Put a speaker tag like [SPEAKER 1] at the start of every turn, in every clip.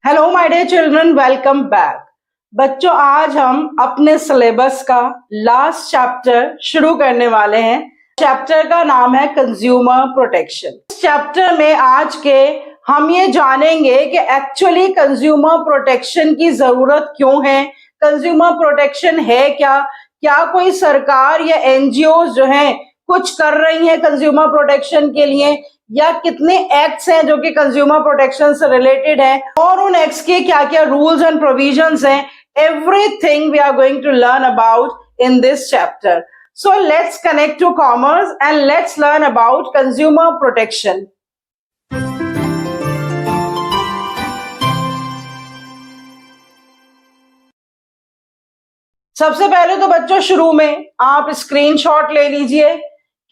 [SPEAKER 1] Hello my dear children, welcome back. बच्चों, आज हम अपने सिलेबस का लास्ट चैप्टर शुरू करने वाले हैं। चैप्टर का नाम है कंज्यूमर प्रोटेक्शन। इस चैप्टर में आज के हम ये जानेंगे कि एक्चुअली कंज्यूमर प्रोटेक्शन की जरूरत क्यों है, कंज्यूमर प्रोटेक्शन है क्या, क्या कोई सरकार या एनजीओ जो हैं कुछ कर रही हैं कंज्यूमर प्रोटेक्शन के लिए, या कितने एक्ट्स हैं जो कि कंज्यूमर प्रोटेक्शन से रिलेटेड हैं, और उन एक्ट्स के क्या क्या रूल्स एंड प्रोविजंस हैं। Everything we are going to learn about in this chapter. So let's connect to commerce and let's learn about consumer protection. सबसे पहले तो बच्चों शुरू में आप स्क्रीनशॉट ले लीजिए,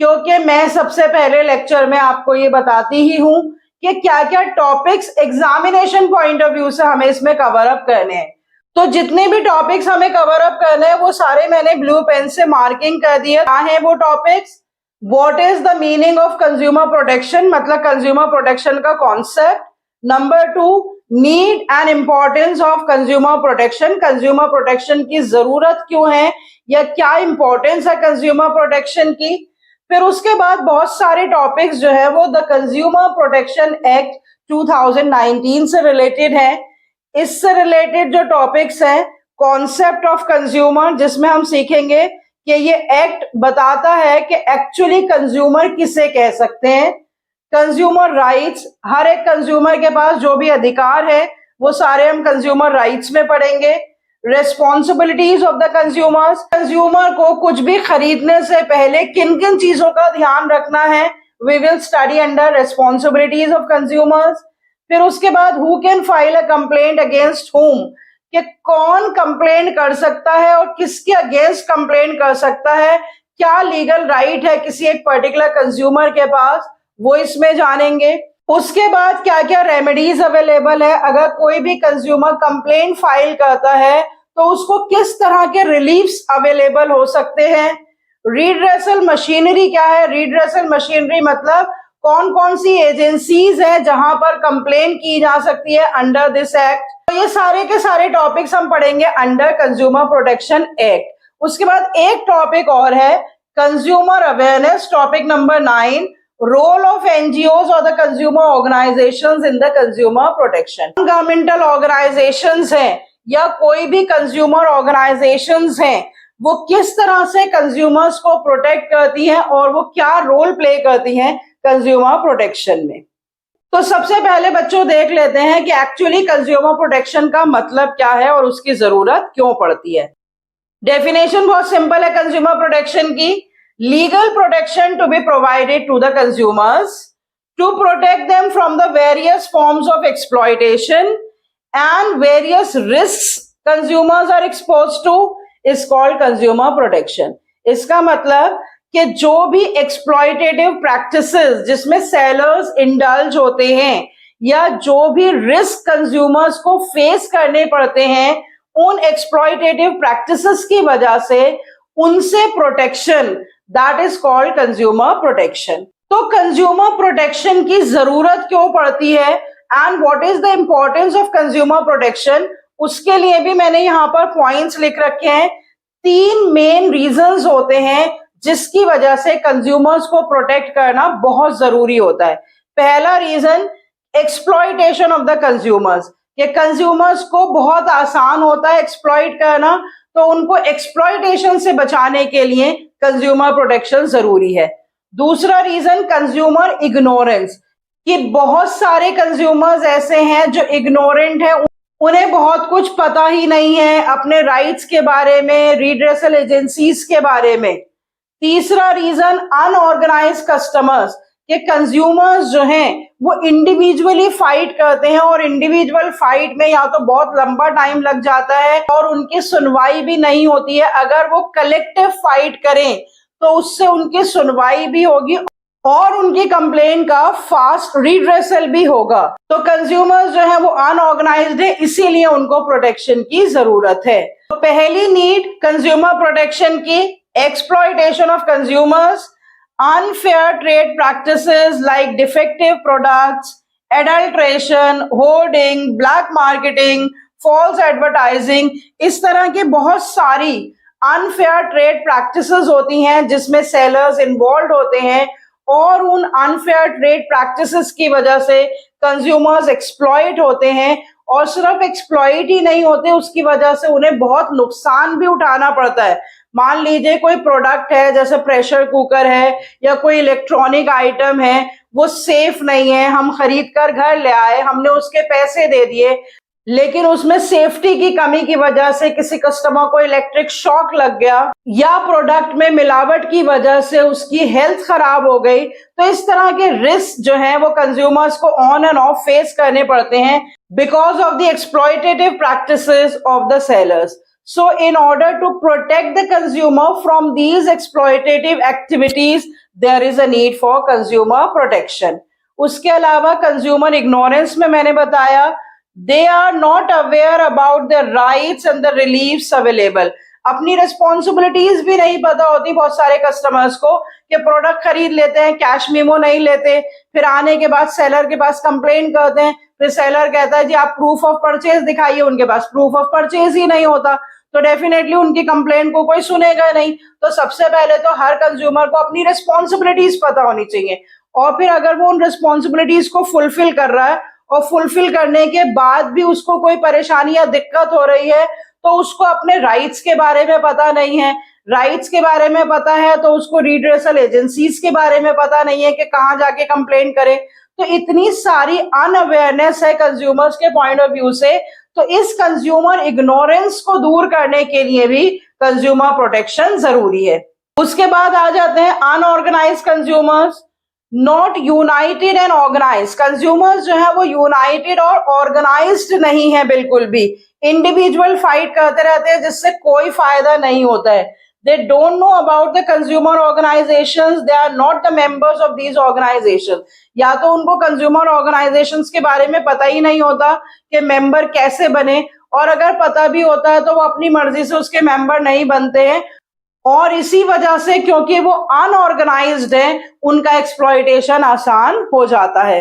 [SPEAKER 1] क्योंकि मैं सबसे पहले लेक्चर में आपको ये बताती ही हूं कि क्या क्या topics examination point of view से हमें इसमें कवर अप करने हैं। तो जितने भी टॉपिक्स हमें कवर अप करने हैं वो सारे मैंने ब्लू पेन से मार्किंग कर दिए। क्या है वो topics? What is the meaning of consumer protection, मतलब कंज्यूमर प्रोटेक्शन का concept. Number 2, need and importance of consumer protection, consumer protection की जरूरत क्यों है या क्या इंपॉर्टेंस है कंज्यूमर प्रोटेक्शन की। फिर उसके बाद बहुत सारे टॉपिक्स जो है वो द कंज्यूमर प्रोटेक्शन एक्ट 2019 से रिलेटेड है। इससे रिलेटेड जो टॉपिक्स हैं, कॉन्सेप्ट ऑफ कंज्यूमर, जिसमें हम सीखेंगे कि ये एक्ट बताता है कि एक्चुअली कंज्यूमर किसे कह सकते हैं। कंज्यूमर राइट्स, हर एक कंज्यूमर के पास जो भी अधिकार है वो सारे हम कंज्यूमर राइट्स में पढ़ेंगे। Responsibilities of the consumers, consumer को कुछ भी खरीदने से पहले किन किन चीजों का ध्यान रखना है, we will study under responsibilities of consumers. फिर उसके बाद who can file a complaint against whom, कि कौन कंप्लेंट कर सकता है और किसके अगेंस्ट कंप्लेंट कर सकता है, क्या लीगल राइट है किसी एक पर्टिकुलर कंज्यूमर के पास, वो इसमें जानेंगे। उसके बाद क्या क्या रेमेडीज अवेलेबल है, अगर कोई भी कंज्यूमर कंप्लेंट फाइल करता है तो उसको किस तरह के रिलीफ्स अवेलेबल हो सकते हैं। रीड्रेसल मशीनरी क्या है, रीड्रेसल मशीनरी मतलब कौन कौन सी एजेंसीज हैं जहां पर कंप्लेंट की जा सकती है अंडर दिस एक्ट। तो ये सारे के सारे टॉपिक्स हम पढ़ेंगे अंडर कंज्यूमर प्रोटेक्शन एक्ट। उसके बाद एक टॉपिक और है consumer awareness, topic number 9, role of NGOs और the consumer organisations in the consumer protection. Governmental organisations हैं या कोई भी कंज्यूमर ऑर्गेनाइजेशंस हैं, वो किस तरह से कंज्यूमर्स को प्रोटेक्ट करती हैं और वो क्या रोल प्ले करती हैं कंज्यूमर प्रोटेक्शन में। तो सबसे पहले बच्चों देख लेते हैं कि एक्चुअली कंज्यूमर प्रोटेक्शन का मतलब क्या है और उसकी जरूरत क्यों पड़ती है। डेफिनेशन बहुत सिंपल है कंज्यूमर प्रोटेक्शन की। Legal protection to be provided to the consumers to protect them from the various forms of exploitation and various risks consumers are exposed to is called consumer protection. इसका मतलब कि जो भी exploitative practices जिसमें sellers indulge होते हैं या जो भी risk consumers को face करने पड़ते हैं, उन exploitative practices की वजह से उनसे protection, that is called consumer protection. तो consumer protection की जरूरत क्यों पड़ती है and what is the importance of consumer protection, उसके लिए भी मैंने यहाँ पर पॉइंट्स लिख रखे हैं। 3 मेन रीजंस होते हैं जिसकी वजह से कंज्यूमर्स को प्रोटेक्ट करना बहुत जरूरी होता है। पहला reason exploitation of the consumers, ये कंज्यूमर्स को बहुत आसान होता है एक्सप्लॉइट करना, तो उनको एक्सप्लॉइटेशन से बचाने के लिए कंज्यूमर प्रोटेक्शन जरूरी है। दूसरा रीजन कंज्यूमर इग्नोरेंस, कि बहुत सारे कंज्यूमर्स ऐसे हैं जो इग्नोरेंट है, उन्हें बहुत कुछ पता ही नहीं है अपने राइट्स के बारे में, रीड्रेसल एजेंसीज के बारे में। तीसरा रीजन अनऑर्गेनाइज्ड कस्टमर्स, कि कंज्यूमर्स जो हैं वो इंडिविजुअली फाइट करते हैं और इंडिविजुअल फाइट में या तो बहुत लंबा टाइम लग जाता है और उनकी सुनवाई भी नहीं होती है। अगर वो कलेक्टिव फाइट करें तो उससे उनकी सुनवाई भी होगी और उनकी कंप्लेंट का फास्ट रिड्रेसल भी होगा। तो कंज्यूमर्स जो है वो अनऑर्गेनाइज्ड है, इसीलिए उनको प्रोटेक्शन की जरूरत है। तो पहली नीड कंज्यूमर प्रोटेक्शन की, exploitation of consumers, unfair trade practices like defective products adulteration, hoarding, black marketing, false advertising, इस तरह की बहुत सारी अनफेयर ट्रेड प्रैक्टिसेस होती हैं जिसमें सेलर्स इन्वॉल्व होते हैं और उन अनफेयर ट्रेड प्रैक्टिसेस की वजह से कंज्यूमर्स एक्सप्लॉइट होते हैं और सिर्फ एक्सप्लॉइट ही नहीं होते, उसकी वजह से उन्हें बहुत नुकसान भी उठाना पड़ता है। मान लीजिए कोई प्रोडक्ट है जैसे प्रेशर कुकर है या कोई इलेक्ट्रॉनिक आइटम है, वो सेफ नहीं है, हम खरीद कर घर ले आए, हमने उसके पैसे दे दिए, लेकिन उसमें सेफ्टी की कमी की वजह से किसी कस्टमर को इलेक्ट्रिक शॉक लग गया या प्रोडक्ट में मिलावट की वजह से उसकी हेल्थ खराब हो गई, तो इस तरह के रिस्क जो है वो कंज्यूमर्स को ऑन एंड ऑफ फेस करने पड़ते हैं because of the exploitative practices of the sellers. So in order to protect the consumer from these exploitative activities there is a need for consumer protection. उसके अलावा consumer ignorance में मैंने बताया they are not aware about their rights and the reliefs available। अपनी responsibilities भी नहीं पता होती बहुत सारे कस्टमर्स को कि प्रोडक्ट खरीद लेते हैं, कैश मेमो नहीं लेते, फिर आने के बाद सेलर के पास कंप्लेंट करते हैं, फिर सेलर कहता है जी आप प्रूफ ऑफ परचेज दिखाइए, उनके पास प्रूफ ऑफ परचेज ही नहीं होता, तो डेफिनेटली उनकी कंप्लेंट को कोई सुनेगा नहीं। तो सबसे पहले तो हर कंज्यूमर को अपनी रिस्पॉन्सिबिलिटीज पता होनी चाहिए और फिर अगर वो उन रिस्पॉन्सिबिलिटीज को फुलफिल कर रहा है और फुलफिल करने के बाद भी उसको कोई परेशानी या दिक्कत हो रही है तो उसको अपने राइट्स के बारे में पता नहीं है। राइट्स के बारे में पता है तो उसको रिड्रेसल एजेंसीज के बारे में पता नहीं है कि कहाँ जाके कंप्लेंट करे। तो इतनी सारी अनअवेयरनेस है कंज्यूमर्स के पॉइंट ऑफ व्यू से, तो इस कंज्यूमर इग्नोरेंस को दूर करने के लिए भी कंज्यूमर प्रोटेक्शन जरूरी है। उसके बाद आ जाते हैं unorganised consumers, not united and organised. Consumers जो है वो यूनाइटेड और ऑर्गेनाइज्ड नहीं है बिल्कुल भी, इंडिविजुअल फाइट करते रहते हैं जिससे कोई फायदा नहीं होता है। They don't know about the consumer organisations, they are not the members of these organisation. या तो उनको कंज्यूमर ऑर्गेनाइजेशंस के बारे में पता ही नहीं होता कि मेंबर कैसे बने, और अगर पता भी होता है तो वो अपनी मर्जी से उसके मेंबर नहीं बनते हैं और इसी वजह से क्योंकि वो अनऑर्गेनाइज्ड है उनका एक्सप्लॉयटेशन आसान हो जाता है।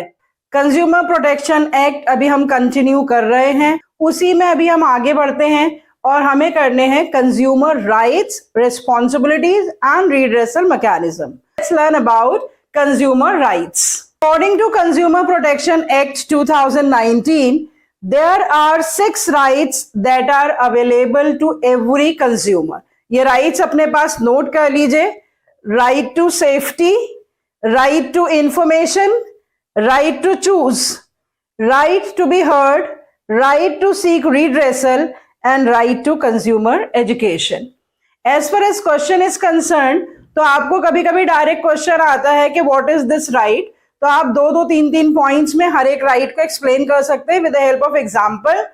[SPEAKER 1] कंज्यूमर प्रोटेक्शन एक्ट अभी हम कंटिन्यू कर रहे हैं, उसी में अभी हम आगे बढ़ते हैं और हमें करने हैं consumer rights, responsibilities and redressal mechanism. Let's learn about consumer rights. According to consumer protection act 2019 there are 6 rights that are available to every consumer। ये राइट्स अपने पास नोट कर लीजिए। Right to safety, right to information, right to choose, right to be heard, right to seek redressal and right to consumer education. As far as question is concern, तो आपको कभी कभी डायरेक्ट क्वेश्चन आता है कि व्हाट इज दिस राइट, तो आप 2-3 points में हर एक राइट को एक्सप्लेन कर सकते हैं with the help of example.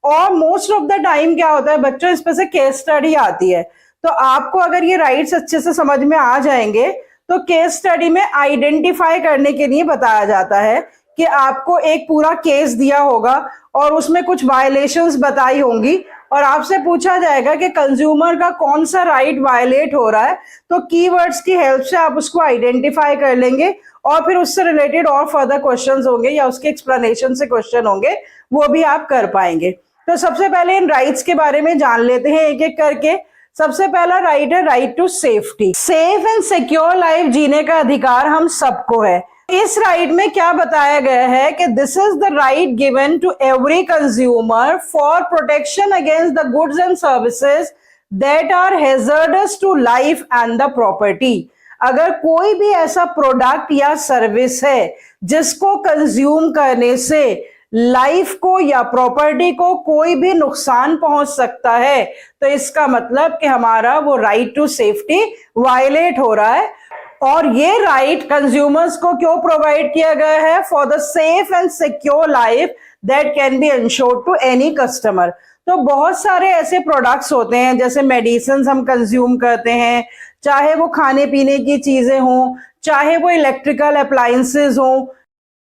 [SPEAKER 1] और मोस्ट ऑफ द टाइम क्या होता है बच्चों, इस पे से केस स्टडी आती है, तो आपको अगर ये राइट्स अच्छे से समझ में आ जाएंगे तो केस स्टडी में आइडेंटिफाई करने के लिए बताया जाता है कि आपको एक पूरा केस दिया होगा और उसमें कुछ वायलेशंस बताई होंगी और आपसे पूछा जाएगा कि कंज्यूमर का कौन सा राइट वायलेट हो रहा है, तो कीवर्ड्स की हेल्प से आप उसको आइडेंटिफाई कर लेंगे और फिर उससे रिलेटेड और फर्दर क्वेश्चंस होंगे या उसके एक्सप्लेनेशन से क्वेश्चन होंगे, वो भी आप कर पाएंगे। तो सबसे पहले इन राइट्स के बारे में जान लेते हैं एक एक करके। सबसे पहला राइट है right to safety. Safe and secure life जीने का अधिकार हम सबको है। इस राइट में क्या बताया गया है कि this is the right given to every consumer for protection against the goods and services that are hazardous to life and the property. अगर कोई भी ऐसा प्रोडक्ट या सर्विस है जिसको कंज्यूम करने से लाइफ को या प्रॉपर्टी को कोई भी नुकसान पहुंच सकता है, तो इसका मतलब कि हमारा वो राइट टू सेफ्टी वायलेट हो रहा है। और ये राइट कंज्यूमर्स को क्यों प्रोवाइड किया गया है? For the safe and secure life that can be ensured to any customer. तो बहुत सारे ऐसे प्रोडक्ट्स होते हैं जैसे मेडिसिन हम कंज्यूम करते हैं, चाहे वो खाने पीने की चीजें हों, चाहे वो इलेक्ट्रिकल अप्लायंसेस हों,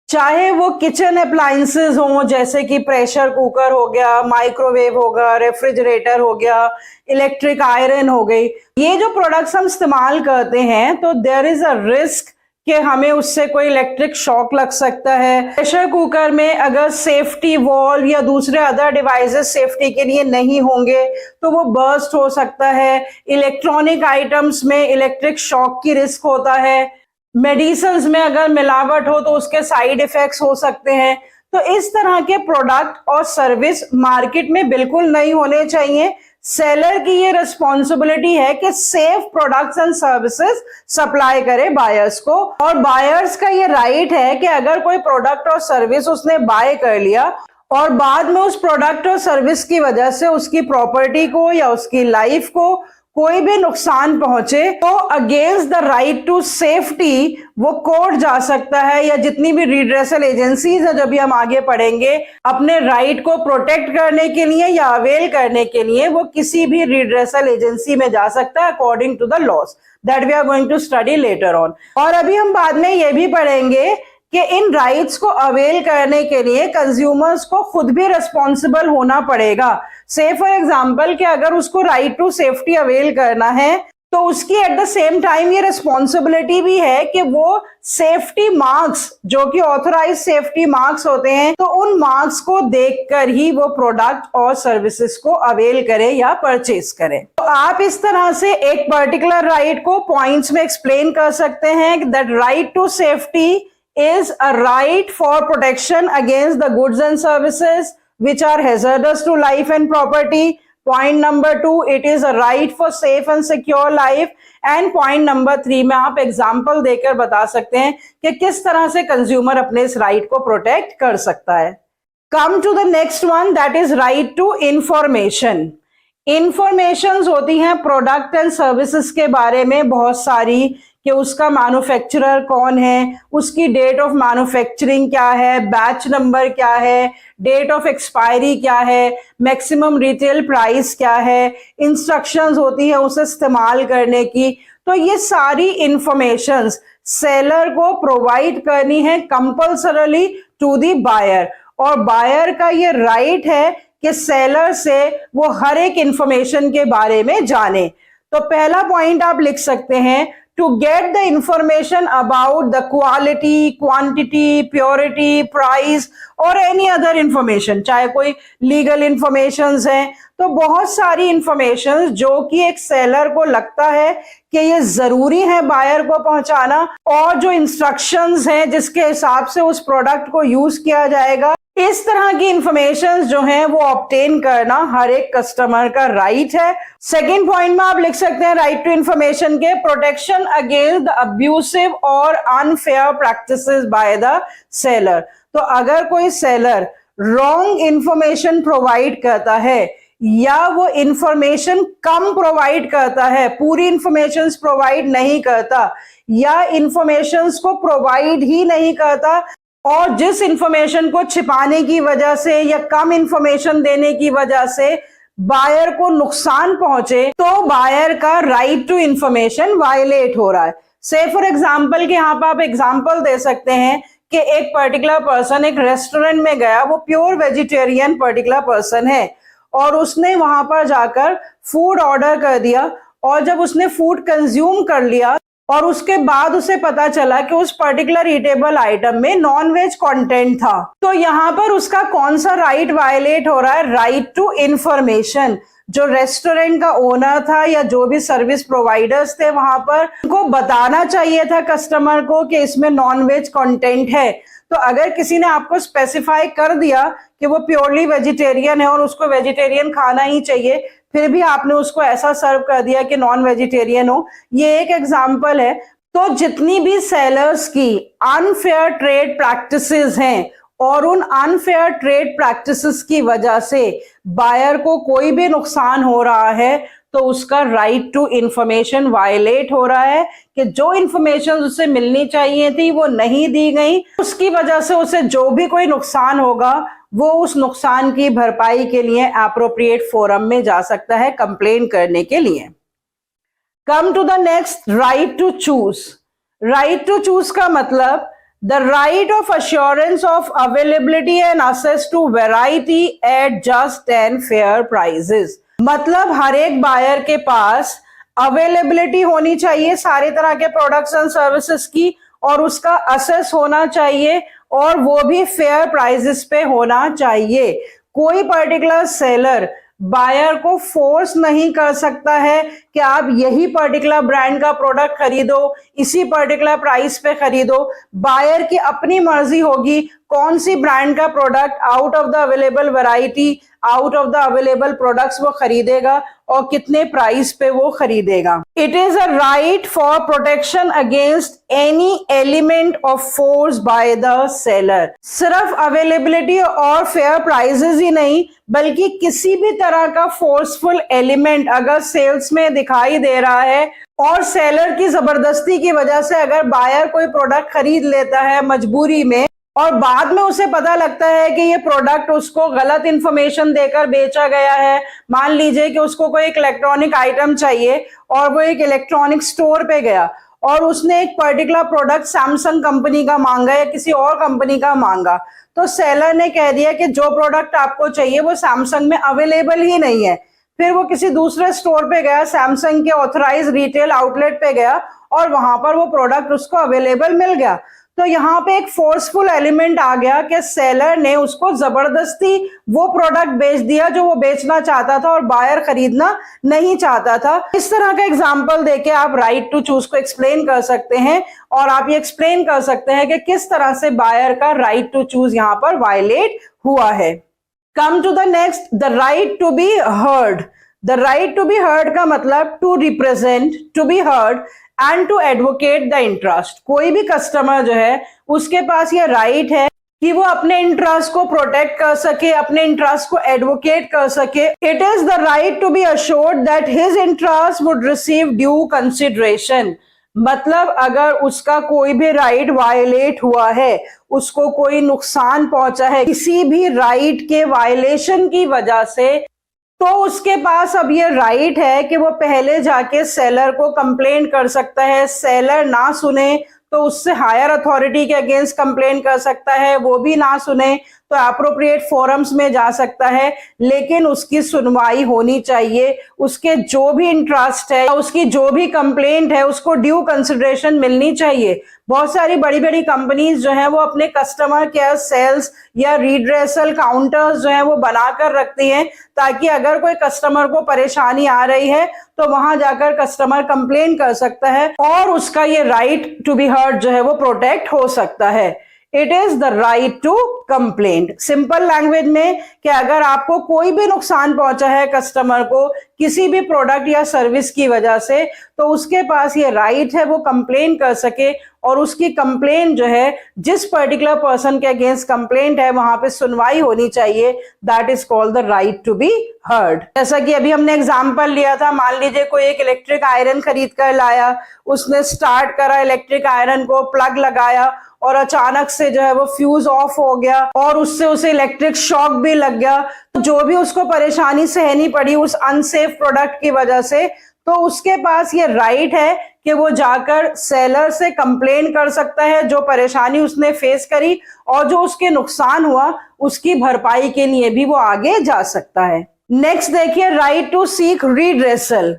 [SPEAKER 1] चाहे वो किचन अप्लायंसेस हों जैसे कि प्रेशर कुकर हो गया, माइक्रोवेव होगा, रेफ्रिजरेटर हो गया, इलेक्ट्रिक आयरन हो गई। ये जो प्रोडक्ट्स हम इस्तेमाल करते हैं तो देयर इज अ रिस्क कि हमें उससे कोई इलेक्ट्रिक शॉक लग सकता है। प्रेशर कुकर में अगर सेफ्टी वॉल्व या दूसरे अदर डिवाइसेस सेफ्टी के लिए नहीं होंगे तो वो बर्स्ट हो सकता है। इलेक्ट्रॉनिक आइटम्स में इलेक्ट्रिक शॉक की रिस्क होता है। मेडिसिन्स में अगर मिलावट हो तो उसके साइड इफेक्ट्स हो सकते हैं। तो इस तरह के प्रोडक्ट और सर्विस मार्केट में बिल्कुल नहीं होने चाहिए। सेलर की ये रिस्पॉन्सिबिलिटी है कि safe products and services supply करे बायर्स को, और बायर्स का ये राइट है कि अगर कोई प्रोडक्ट और सर्विस उसने बाय कर लिया और बाद में उस प्रोडक्ट और सर्विस की वजह से उसकी प्रॉपर्टी को या उसकी लाइफ को कोई भी नुकसान पहुंचे तो against the right to safety वो कोर्ट जा सकता है, या जितनी भी रिड्रेसल एजेंसीज है जब भी हम आगे पढ़ेंगे अपने राइट को प्रोटेक्ट करने के लिए या अवेल करने के लिए वो किसी भी रिड्रेसल एजेंसी में जा सकता है according to the laws that we are going to study later on. और अभी हम बाद में ये भी पढ़ेंगे कि इन राइट्स को अवेल करने के लिए कंज्यूमर्स को खुद भी रिस्पॉन्सिबल होना पड़ेगा। से फॉर एग्जांपल कि अगर उसको राइट टू सेफ्टी अवेल करना है तो उसकी एट द सेम टाइम ये रिस्पॉन्सिबिलिटी भी है कि वो सेफ्टी मार्क्स जो कि ऑथराइज सेफ्टी मार्क्स होते हैं तो उन मार्क्स को देखकर ही वो प्रोडक्ट और सर्विसेज को अवेल करे या परचेज करे। तो आप इस तरह से एक पर्टिकुलर राइट को पॉइंट्स में एक्सप्लेन कर सकते हैं that right to safety is a right for protection against the goods and services which are hazardous to life and property. Point number 2, it is a right for safe and secure life. And point number 3 में आप example देकर बता सकते हैं कि किस तरह से कंज्यूमर अपने इस राइट को प्रोटेक्ट कर सकता है। Come to the next one, that is right to information. Informations होती हैं प्रोडक्ट एंड सर्विसेज के बारे में बहुत सारी, कि उसका मैन्युफैक्चरर कौन है, उसकी डेट ऑफ मैन्युफैक्चरिंग क्या है, बैच नंबर क्या है, डेट ऑफ एक्सपायरी क्या है, मैक्सिमम रिटेल प्राइस क्या है, इंस्ट्रक्शंस होती है उसे इस्तेमाल करने की। तो ये सारी इंफॉर्मेशंस सेलर को प्रोवाइड करनी है कंपल्सरली टू द बायर, और बायर का ये राइट है कि सेलर से वो हर एक इंफॉर्मेशन के बारे में जाने। तो पहला पॉइंट आप लिख सकते हैं, to get the information about the quality, quantity, purity, price और any other information, चाहे कोई legal informations हैं, तो बहुत सारी informations जो कि एक सेलर को लगता है कि ये जरूरी है बायर को पहुंचाना, और जो इंस्ट्रक्शंस हैं जिसके हिसाब से उस प्रोडक्ट को यूज किया जाएगा, इस तरह की इंफॉर्मेशन जो है वो ऑब्टेन करना हर एक कस्टमर का राइट है। सेकंड पॉइंट में आप लिख सकते हैं राइट टू इंफॉर्मेशन के प्रोटेक्शन अगेंस्ट द अब्यूसिव और unfair practices by the seller. तो अगर कोई सेलर रॉन्ग इंफॉर्मेशन प्रोवाइड करता है या वो इंफॉर्मेशन कम प्रोवाइड करता है, पूरी इंफॉर्मेशन प्रोवाइड नहीं करता या इंफॉर्मेशन को प्रोवाइड ही नहीं करता, और जिस इंफॉर्मेशन को छिपाने की वजह से या कम इंफॉर्मेशन देने की वजह से बायर को नुकसान पहुंचे, तो बायर का राइट टू इंफॉर्मेशन वायलेट हो रहा है। से फॉर एग्जांपल कि यहाँ पर आप एग्जांपल दे सकते हैं कि एक पर्टिकुलर पर्सन एक रेस्टोरेंट में गया, वो प्योर वेजिटेरियन पर्टिकुलर पर्सन है, और उसने वहां पर जाकर फूड ऑर्डर कर दिया, और जब उसने फूड कंज्यूम कर लिया और उसके बाद उसे पता चला कि उस पर्टिकुलर ईटेबल आइटम में नॉन वेज कंटेंट था, तो यहाँ पर उसका कौन सा राइट वायलेट हो रहा है? Right to information. जो रेस्टोरेंट का ओनर था या जो भी सर्विस प्रोवाइडर्स थे वहां पर, उनको बताना चाहिए था कस्टमर को कि इसमें नॉन वेज कंटेंट है। तो अगर किसी ने आपको स्पेसिफाई कर दिया कि वो प्योरली वेजिटेरियन है और उसको वेजिटेरियन खाना ही चाहिए, फिर भी आपने उसको ऐसा सर्व कर दिया कि नॉन वेजिटेरियन हो, ये एक एग्जाम्पल है। तो जितनी भी सेलर्स की अनफेयर ट्रेड प्रैक्टिसेस हैं और उन अनफेयर ट्रेड प्रैक्टिसेस की वजह से बायर को कोई भी नुकसान हो रहा है, तो उसका राइट टू इंफॉर्मेशन वायलेट हो रहा है कि जो इंफॉर्मेशन उसे मिलनी चाहिए थी वो नहीं दी गई, उसकी वजह से उसे जो भी कोई नुकसान होगा वो उस नुकसान की भरपाई के लिए एप्रोप्रिएट फोरम में जा सकता है कंप्लेन करने के लिए। Come to the next, right to choose. Right to choose का मतलब the right of assurance of availability and access to variety at just and fair prices. मतलब हर एक बायर के पास अवेलेबिलिटी होनी चाहिए सारे तरह के प्रोडक्ट्स एंड सर्विसेज की, और उसका असेस होना चाहिए और वो भी फेयर प्राइसेस पे होना चाहिए। कोई पर्टिकुलर सेलर बायर को फोर्स नहीं कर सकता है कि आप यही पर्टिकुलर ब्रांड का प्रोडक्ट खरीदो, इसी पर्टिकुलर प्राइस पे खरीदो। बायर की अपनी मर्जी होगी कौन सी ब्रांड का product out of the available variety, out of the available products वो खरीदेगा और कितने प्राइस पे वो खरीदेगा। It is a right for protection against any element of force by the seller. सिर्फ अवेलेबिलिटी और फेयर प्राइसेस ही नहीं बल्कि किसी भी तरह का फोर्सफुल एलिमेंट अगर सेल्स में दिखाई दे रहा है और सेलर की जबरदस्ती की वजह से अगर बायर कोई प्रोडक्ट खरीद लेता है मजबूरी में और बाद में उसे पता लगता है कि ये प्रोडक्ट उसको गलत इंफॉर्मेशन देकर बेचा गया है। मान लीजिए कि उसको कोई एक इलेक्ट्रॉनिक आइटम चाहिए और वो एक इलेक्ट्रॉनिक स्टोर पे गया और उसने एक पर्टिकुलर प्रोडक्ट सैमसंग कंपनी का मांगा या किसी और कंपनी का मांगा, तो सेलर ने कह दिया कि जो प्रोडक्ट आपको चाहिए वो सैमसंग में अवेलेबल ही नहीं है। फिर वो किसी दूसरे स्टोर पे गया, सैमसंग के ऑथराइज रिटेल आउटलेट पे गया और वहां पर वो प्रोडक्ट उसको अवेलेबल मिल गया। तो यहाँ पे एक फोर्सफुल एलिमेंट आ गया कि सेलर ने उसको जबरदस्ती वो प्रोडक्ट बेच दिया जो वो बेचना चाहता था और बायर खरीदना नहीं चाहता था। इस तरह का एग्जांपल देके आप राइट टू चूज को एक्सप्लेन कर सकते हैं और आप ये एक्सप्लेन कर सकते हैं कि किस तरह से बायर का राइट टू चूज यहाँ पर वायलेट हुआ है। Come to the next, the right to be heard. The right to be heard का मतलब to represent, to be heard and to advocate the interest. कोई भी कस्टमर जो है उसके पास ये राइट है कि वो अपने इंटरेस्ट को प्रोटेक्ट कर सके, अपने इंटरेस्ट को एडवोकेट कर सके। It is the right to be assured that his interest would receive due consideration. मतलब अगर उसका कोई भी राइट वायलेट हुआ है, उसको कोई नुकसान पहुंचा है किसी भी राइट के वायलेशन की वजह से, तो उसके पास अब ये राइट है कि वो पहले जाके सेलर को कंप्लेंट कर सकता है। सेलर ना सुने तो उससे हायर अथॉरिटी के अगेंस्ट कंप्लेंट कर सकता है, वो भी ना सुने तो अप्रोप्रिएट फोरम्स में जा सकता है, लेकिन उसकी सुनवाई होनी चाहिए। उसके जो भी इंटरेस्ट है, उसकी जो भी कंप्लेंट है, उसको ड्यू कंसिडरेशन मिलनी चाहिए। बहुत सारी बड़ी बड़ी कंपनीज जो है वो अपने कस्टमर केयर सेल्स या रीड्रेसल काउंटर्स जो है वो बनाकर रखती हैं ताकि अगर कोई कस्टमर को परेशानी आ रही है तो वहां जाकर कस्टमर कंप्लेन कर सकता है और उसका ये राइट टू बी हर्ड जो है वो प्रोटेक्ट हो सकता है। It is the right to complaint. Simple language में कि अगर आपको कोई भी नुकसान पहुंचा है कस्टमर को किसी भी प्रोडक्ट या सर्विस की वजह से, तो उसके पास ये राइट है वो कंप्लेन कर सके और उसकी कंप्लेन जो है जिस पर्टिकुलर पर्सन के अगेंस्ट कंप्लेंट है वहां पे सुनवाई होनी चाहिए। That is called the right to be heard. जैसा कि अभी हमने एग्जांपल लिया था, मान लीजिए कोई एक इलेक्ट्रिक आयरन खरीद कर लाया, उसने स्टार्ट करा इलेक्ट्रिक आयरन को, प्लग लगाया और अचानक से जो है वो फ्यूज ऑफ हो गया और उससे उसे इलेक्ट्रिक शॉक भी लग गया। जो भी उसको परेशानी सहनी पड़ी उस अनसेफ प्रोडक्ट की वजह से, तो उसके पास ये राइट है कि वो जाकर सेलर से कंप्लेन कर सकता है जो परेशानी उसने फेस करी और जो उसके नुकसान हुआ उसकी भरपाई के लिए भी वो आगे जा सकता है। नेक्स्ट देखिए, right to seek redressal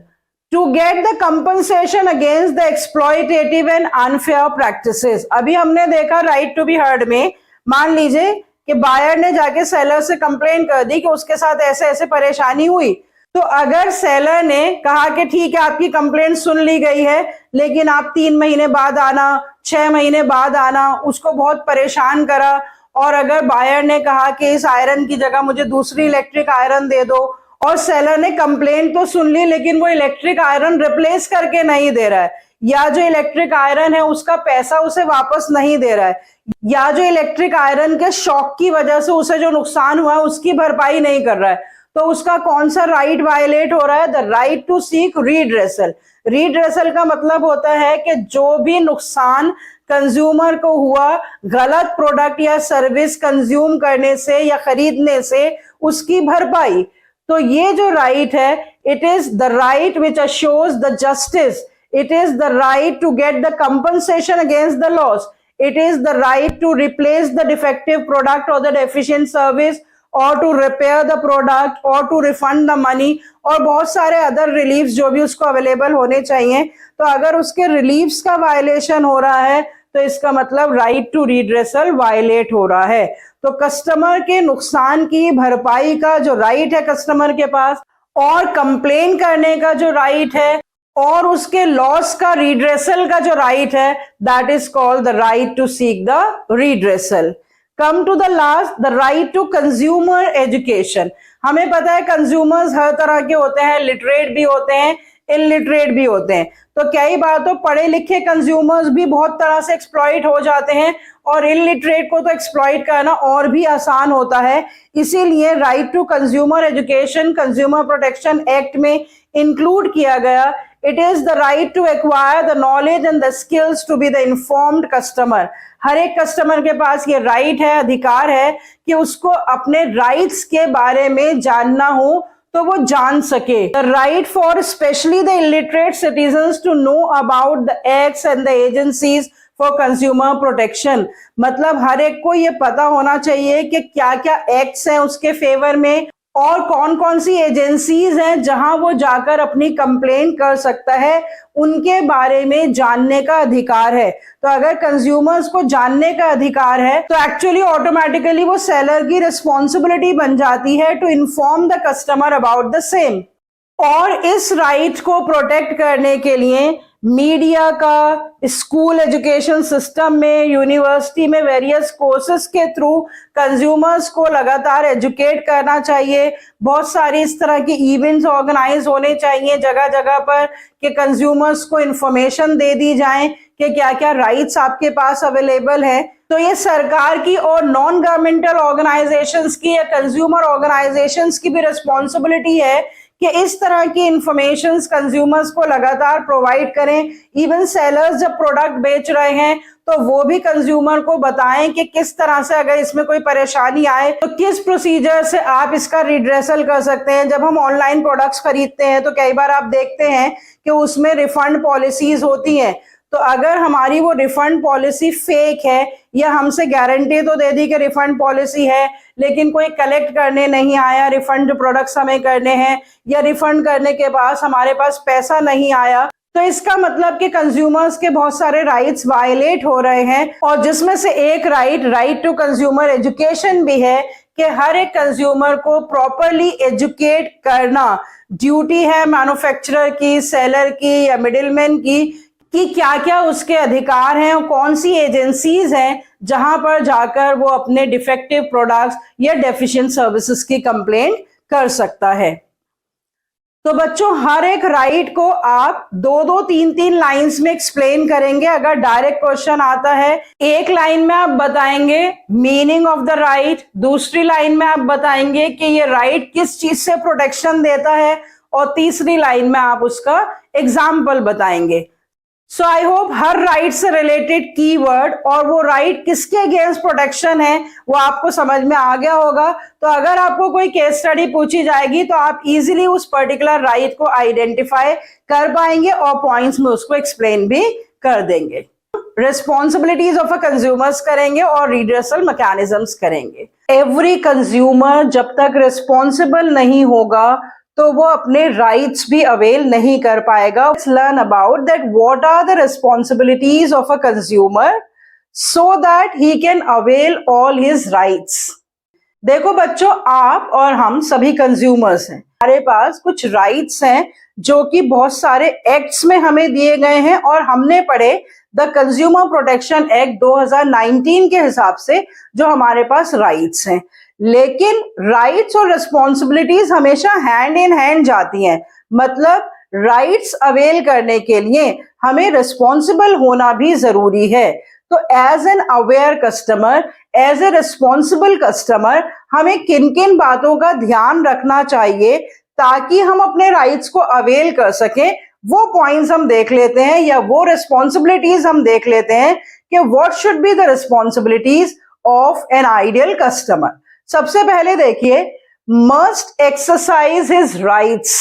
[SPEAKER 1] to get the compensation against the exploitative and unfair practices. अभी हमने देखा राइट टू बी हर्ड में, मान लीजिए कि बायर ने जाके सेलर से कंप्लेन कर दी कि उसके साथ ऐसे ऐसे परेशानी हुई, तो अगर सेलर ने कहा कि ठीक है आपकी कंप्लेंट सुन ली गई है लेकिन आप 3 महीने बाद आना, 6 महीने बाद आना, उसको बहुत परेशान करा, और अगर बायर ने कहा कि इस आयरन की जगह मुझे दूसरी इलेक्ट्रिक आयरन दे दो और सेलर ने कंप्लेंट तो सुन ली लेकिन वो इलेक्ट्रिक आयरन रिप्लेस करके नहीं दे रहा है, या जो इलेक्ट्रिक आयरन है उसका पैसा उसे वापस नहीं दे रहा है, या जो इलेक्ट्रिक आयरन के शॉक की वजह से उसे जो नुकसान हुआ है उसकी भरपाई नहीं कर रहा है, तो उसका कौन सा राइट वायलेट हो रहा है? The right to seek redressal. Redressal का मतलब होता है कि जो भी नुकसान कंज्यूमर को हुआ गलत प्रोडक्ट या सर्विस कंज्यूम करने से या खरीदने से, उसकी भरपाई। तो ये जो राइट है, it is the right which assures the justice, it is the right to get the compensation against the loss, it is the right to replace the defective product और द डेफिशिएंट सर्विस और to repair the product और to refund the money, और बहुत सारे other reliefs जो भी उसको available होने चाहिए। तो अगर उसके रिलीफ्स का वायलेशन हो रहा है तो इसका मतलब राइट टू रिड्रेसल वायलेट हो रहा है। तो कस्टमर के नुकसान की भरपाई का जो राइट है कस्टमर के पास, और कंप्लेन करने का जो राइट है, और उसके लॉस का रिड्रेसल का जो राइट है, that is called the right to seek the redressal. Come to the last, the right to consumer education. हमें पता है कंज्यूमर्स हर तरह के होते हैं, लिटरेट भी होते हैं, इलिटरेट भी होते हैं। तो कई बार तो पढ़े लिखे कंज्यूमर्स भी बहुत तरह से एक्सप्लॉइट हो जाते हैं, और इलिटरेट को तो एक्सप्लॉइट करना और भी आसान होता है। इसीलिए right to consumer education consumer protection act में इंक्लूड किया गया। It is the right to acquire the knowledge and the skills to be the informed customer. हर एक कस्टमर के पास ये राइट है, अधिकार है कि उसको अपने राइट्स के बारे में जानना हो तो वो जान सके। The right for specially the illiterate citizens to know about the acts and the agencies for consumer protection. मतलब हर एक को ये पता होना चाहिए कि क्या क्या एक्ट्स हैं उसके फेवर में, और कौन कौन सी एजेंसीज हैं जहां वो जाकर अपनी कंप्लेन कर सकता है, उनके बारे में जानने का अधिकार है। तो अगर कंज्यूमर्स को जानने का अधिकार है तो एक्चुअली ऑटोमेटिकली वो सेलर की रिस्पॉन्सिबिलिटी बन जाती है to inform the customer about the same. और इस राइट को प्रोटेक्ट करने के लिए मीडिया का, स्कूल एजुकेशन सिस्टम में, यूनिवर्सिटी में वेरियस कोर्सेज के थ्रू कंज्यूमर्स को लगातार एजुकेट करना चाहिए। बहुत सारी इस तरह की इवेंट्स ऑर्गेनाइज होने चाहिए जगह जगह पर कि कंज्यूमर्स को इंफॉर्मेशन दे दी जाए कि क्या क्या राइट्स आपके पास अवेलेबल है। तो ये सरकार की और नॉन गवर्नमेंटल ऑर्गेनाइजेशंस की या कंज्यूमर ऑर्गेनाइजेशंस की भी रिस्पॉन्सिबिलिटी है कि इस तरह की इंफॉर्मेशंस कंज्यूमर्स को लगातार प्रोवाइड करें। इवन सेलर्स जब प्रोडक्ट बेच रहे हैं तो वो भी कंज्यूमर को बताएं कि किस तरह से अगर इसमें कोई परेशानी आए तो किस प्रोसीजर से आप इसका रिड्रेसल कर सकते हैं। जब हम ऑनलाइन प्रोडक्ट्स खरीदते हैं तो कई बार आप देखते हैं कि उसमें रिफंड पॉलिसीज होती हैं। तो अगर हमारी वो रिफंड पॉलिसी फेक है, या हमसे गारंटी तो दे दी कि रिफंड पॉलिसी है लेकिन कोई कलेक्ट करने नहीं आया, रिफंड जो प्रोडक्ट्स हमें करने हैं, या रिफंड करने के बाद हमारे पास पैसा नहीं आया, तो इसका मतलब कि कंज्यूमर्स के बहुत सारे राइट्स वायलेट हो रहे हैं। और जिसमें से एक राइट टू कंज्यूमर एजुकेशन भी है कि हर एक कंज्यूमर को प्रॉपरली एजुकेट करना ड्यूटी है मैन्युफैक्चरर की, सेलर की या मिडिलमैन की, कि क्या क्या उसके अधिकार हैं और कौन सी एजेंसीज हैं जहां पर जाकर वो अपने डिफेक्टिव प्रोडक्ट्स या डेफिशिएंट सर्विसेज की कंप्लेंट कर सकता है। तो बच्चों हर एक राइट को आप 2-2, 3-3 लाइंस में एक्सप्लेन करेंगे। अगर डायरेक्ट क्वेश्चन आता है, एक लाइन में आप बताएंगे मीनिंग ऑफ द राइट, दूसरी लाइन में आप बताएंगे कि ये राइट किस चीज से प्रोटेक्शन देता है, और तीसरी लाइन में आप उसका एग्जाम्पल बताएंगे। सो आई होप हर राइट से रिलेटेड कीवर्ड और वो राइट किसके अगेंस्ट प्रोटेक्शन है वो आपको समझ में आ गया होगा। तो अगर आपको कोई केस स्टडी पूछी जाएगी तो आप इजीली उस पर्टिकुलर राइट को आइडेंटिफाई कर पाएंगे और पॉइंट्स में उसको एक्सप्लेन भी कर देंगे। रिस्पॉन्सिबिलिटीज ऑफ अ कंज्यूमर्स करेंगे और रिड्रेसल मैकेनिज्म्स करेंगे। एवरी कंज्यूमर जब तक रिस्पॉन्सिबल नहीं होगा तो वो अपने राइट्स भी अवेल नहीं कर पाएगा। Let's learn about that what are the responsibilities of a consumer so that he can avail all his rights। देखो बच्चों, आप और हम सभी कंज्यूमर्स हैं, हमारे पास कुछ राइट्स हैं जो कि बहुत सारे एक्ट्स में हमें दिए गए हैं, और हमने पढ़े द कंज्यूमर प्रोटेक्शन एक्ट 2019 के हिसाब से जो हमारे पास राइट्स हैं। लेकिन राइट्स और रिस्पॉन्सिबिलिटीज हमेशा हैंड इन हैंड जाती हैं। मतलब राइट्स अवेल करने के लिए हमें रिस्पॉन्सिबल होना भी जरूरी है। तो as an aware customer, as a responsible customer, हमें किन किन बातों का ध्यान रखना चाहिए ताकि हम अपने राइट्स को अवेल कर सकें, वो पॉइंट्स हम देख लेते हैं, या वो रिस्पॉन्सिबिलिटीज हम देख लेते हैं कि what should be the responsibilities of an ideal customer. सबसे पहले देखिए, must exercise his rights,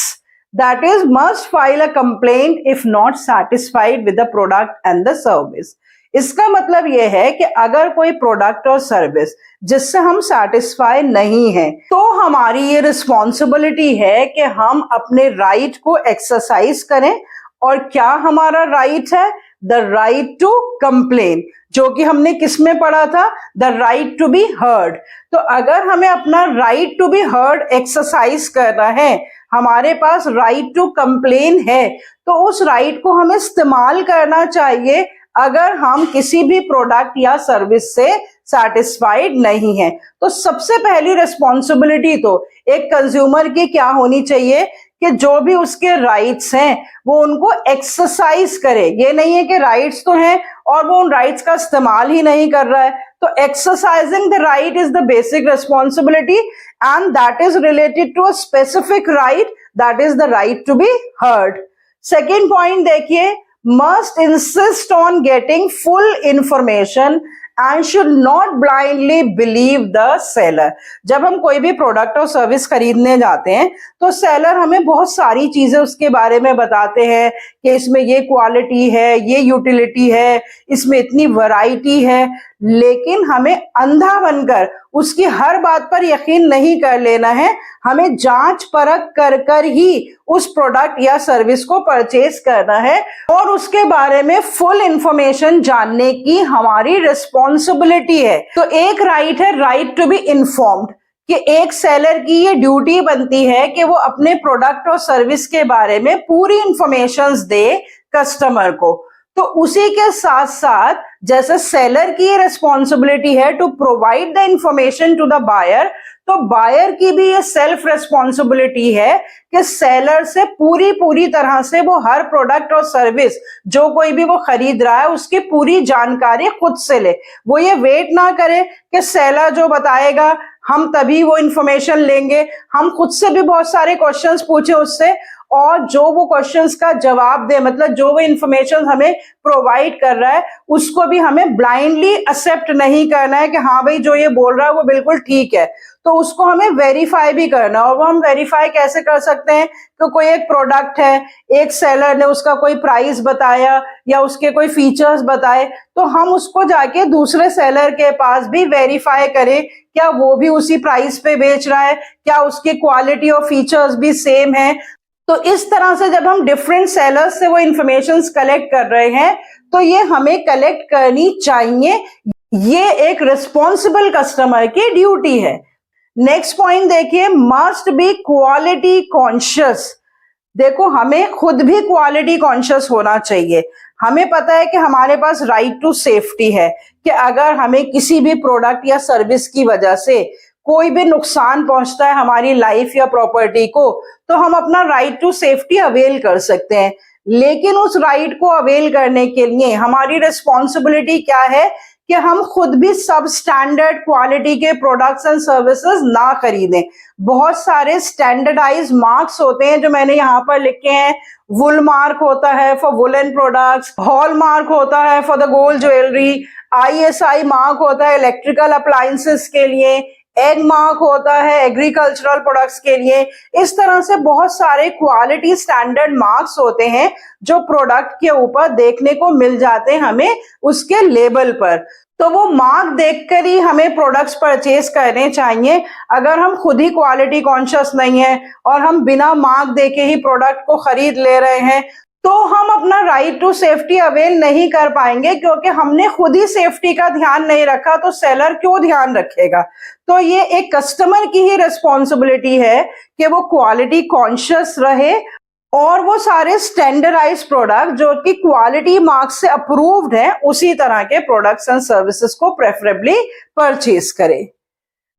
[SPEAKER 1] that is must file a complaint if not satisfied with the product and the service. इसका मतलब यह है कि अगर कोई प्रोडक्ट और सर्विस जिससे हम सैटिस्फाई नहीं है तो हमारी ये रिस्पॉन्सिबिलिटी है कि हम अपने राइट को एक्सरसाइज करें। और क्या हमारा राइट है? द राइट टू कंप्लेन, जो कि हमने किस में पढ़ा था, the right to be heard. तो अगर हमें अपना right to be heard exercise करना है, हमारे पास राइट टू कंप्लेन है, तो उस राइट को हमें इस्तेमाल करना चाहिए अगर हम किसी भी प्रोडक्ट या सर्विस से सैटिस्फाइड नहीं है। तो सबसे पहली रिस्पॉन्सिबिलिटी तो एक कंज्यूमर की क्या होनी चाहिए कि जो भी उसके राइट्स हैं वो उनको एक्सरसाइज करे। ये नहीं है कि राइट्स तो हैं और वो उन राइट्स का इस्तेमाल ही नहीं कर रहा है। तो exercising the right is the basic responsibility and that is related to a specific right, that is the right to be heard. Second point देखिए, must insist on getting full information and should not blindly believe the seller। जब हम कोई भी product और service खरीदने जाते हैं तो सेलर हमें बहुत सारी चीजें उसके बारे में बताते हैं कि इसमें ये क्वालिटी है, ये यूटिलिटी है, इसमें इतनी वैरायटी है, लेकिन हमें अंधा बनकर उसकी हर बात पर यकीन नहीं कर लेना है। हमें जांच परख कर कर ही उस प्रोडक्ट या सर्विस को परचेज करना है और उसके बारे में फुल इंफॉर्मेशन जानने की हमारी रिस्पॉन्सिबिलिटी है। तो एक राइट है राइट टू बी इन्फॉर्म्ड, कि एक सेलर की ये ड्यूटी बनती है कि वो अपने प्रोडक्ट और सर्विस के बारे में पूरी इंफॉर्मेशन दे कस्टमर को। तो उसी के साथ साथ जैसे सेलर की ये रिस्पॉन्सिबिलिटी है to provide the information to the buyer, तो बायर की भी ये सेल्फ रिस्पॉन्सिबिलिटी है कि सेलर से पूरी तरह से वो हर प्रोडक्ट और सर्विस जो कोई भी वो खरीद रहा है उसकी पूरी जानकारी खुद से ले। वो ये वेट ना करे कि सेलर जो बताएगा हम तभी वो इंफॉर्मेशन लेंगे। हम खुद से भी बहुत सारे क्वेश्चंस पूछे उससे और जो वो क्वेश्चंस का जवाब दे, मतलब जो वो इंफॉर्मेशन हमें प्रोवाइड कर रहा है उसको भी हमें ब्लाइंडली एक्सेप्ट नहीं करना है कि हाँ भाई जो ये बोल रहा है वो बिल्कुल ठीक है। तो उसको हमें वेरीफाई भी करना है। और वो हम वेरीफाई कैसे कर सकते हैं कि कोई एक प्रोडक्ट है, एक सेलर ने उसका कोई प्राइस बताया या उसके कोई फीचर्स बताए, तो हम उसको जाके दूसरे सेलर के पास भी वेरीफाई करें क्या वो भी उसी प्राइस पे बेच रहा है, क्या उसकी क्वालिटी और फीचर्स भी सेम है। तो इस तरह से जब हम डिफरेंट सेलर्स से वो इंफॉर्मेशन कलेक्ट कर रहे हैं तो ये हमें कलेक्ट करनी चाहिए। ये एक रिस्पॉन्सिबल कस्टमर की ड्यूटी है। नेक्स्ट पॉइंट देखिए, मस्ट बी क्वालिटी कॉन्शियस। देखो हमें खुद भी क्वालिटी कॉन्शियस होना चाहिए। हमें पता है कि हमारे पास राइट टू सेफ्टी है कि अगर हमें किसी भी प्रोडक्ट या सर्विस की वजह से कोई भी नुकसान पहुंचता है हमारी लाइफ या प्रॉपर्टी को, तो हम अपना राइट टू सेफ्टी अवेल कर सकते हैं। लेकिन उस राइट को अवेल करने के लिए हमारी रिस्पॉन्सिबिलिटी क्या है कि हम खुद भी सब स्टैंडर्ड क्वालिटी के प्रोडक्ट्स एंड सर्विसेज ना खरीदें। बहुत सारे स्टैंडर्डाइज मार्क्स होते हैं जो मैंने यहाँ पर लिखे हैं। वुल मार्क होता है for woollen products, hall mark होता है for the gold jewellery, ISI mark होता है इलेक्ट्रिकल अप्लायंसेस के लिए, एग मार्क होता है एग्रीकल्चरल प्रोडक्ट्स के लिए। इस तरह से बहुत सारे क्वालिटी स्टैंडर्ड मार्क्स होते हैं जो प्रोडक्ट के ऊपर देखने को मिल जाते हैं हमें उसके लेबल पर। तो वो मार्क देखकर ही हमें प्रोडक्ट्स परचेज करने चाहिए। अगर हम खुद ही क्वालिटी कॉन्शियस नहीं है और हम बिना मार्क देके ही प्रोडक्ट को खरीद ले रहे हैं तो हम अपना राइट टू सेफ्टी अवेल नहीं कर पाएंगे, क्योंकि हमने खुद ही सेफ्टी का ध्यान नहीं रखा तो सेलर क्यों ध्यान रखेगा। तो ये एक कस्टमर की ही रिस्पॉन्सिबिलिटी है कि वो क्वालिटी कॉन्शियस रहे और वो सारे स्टैंडर्डाइज प्रोडक्ट जो कि क्वालिटी मार्क से अप्रूव्ड है उसी तरह के प्रोडक्ट्स एंड सर्विसेज को प्रेफरेबली परचेज करे।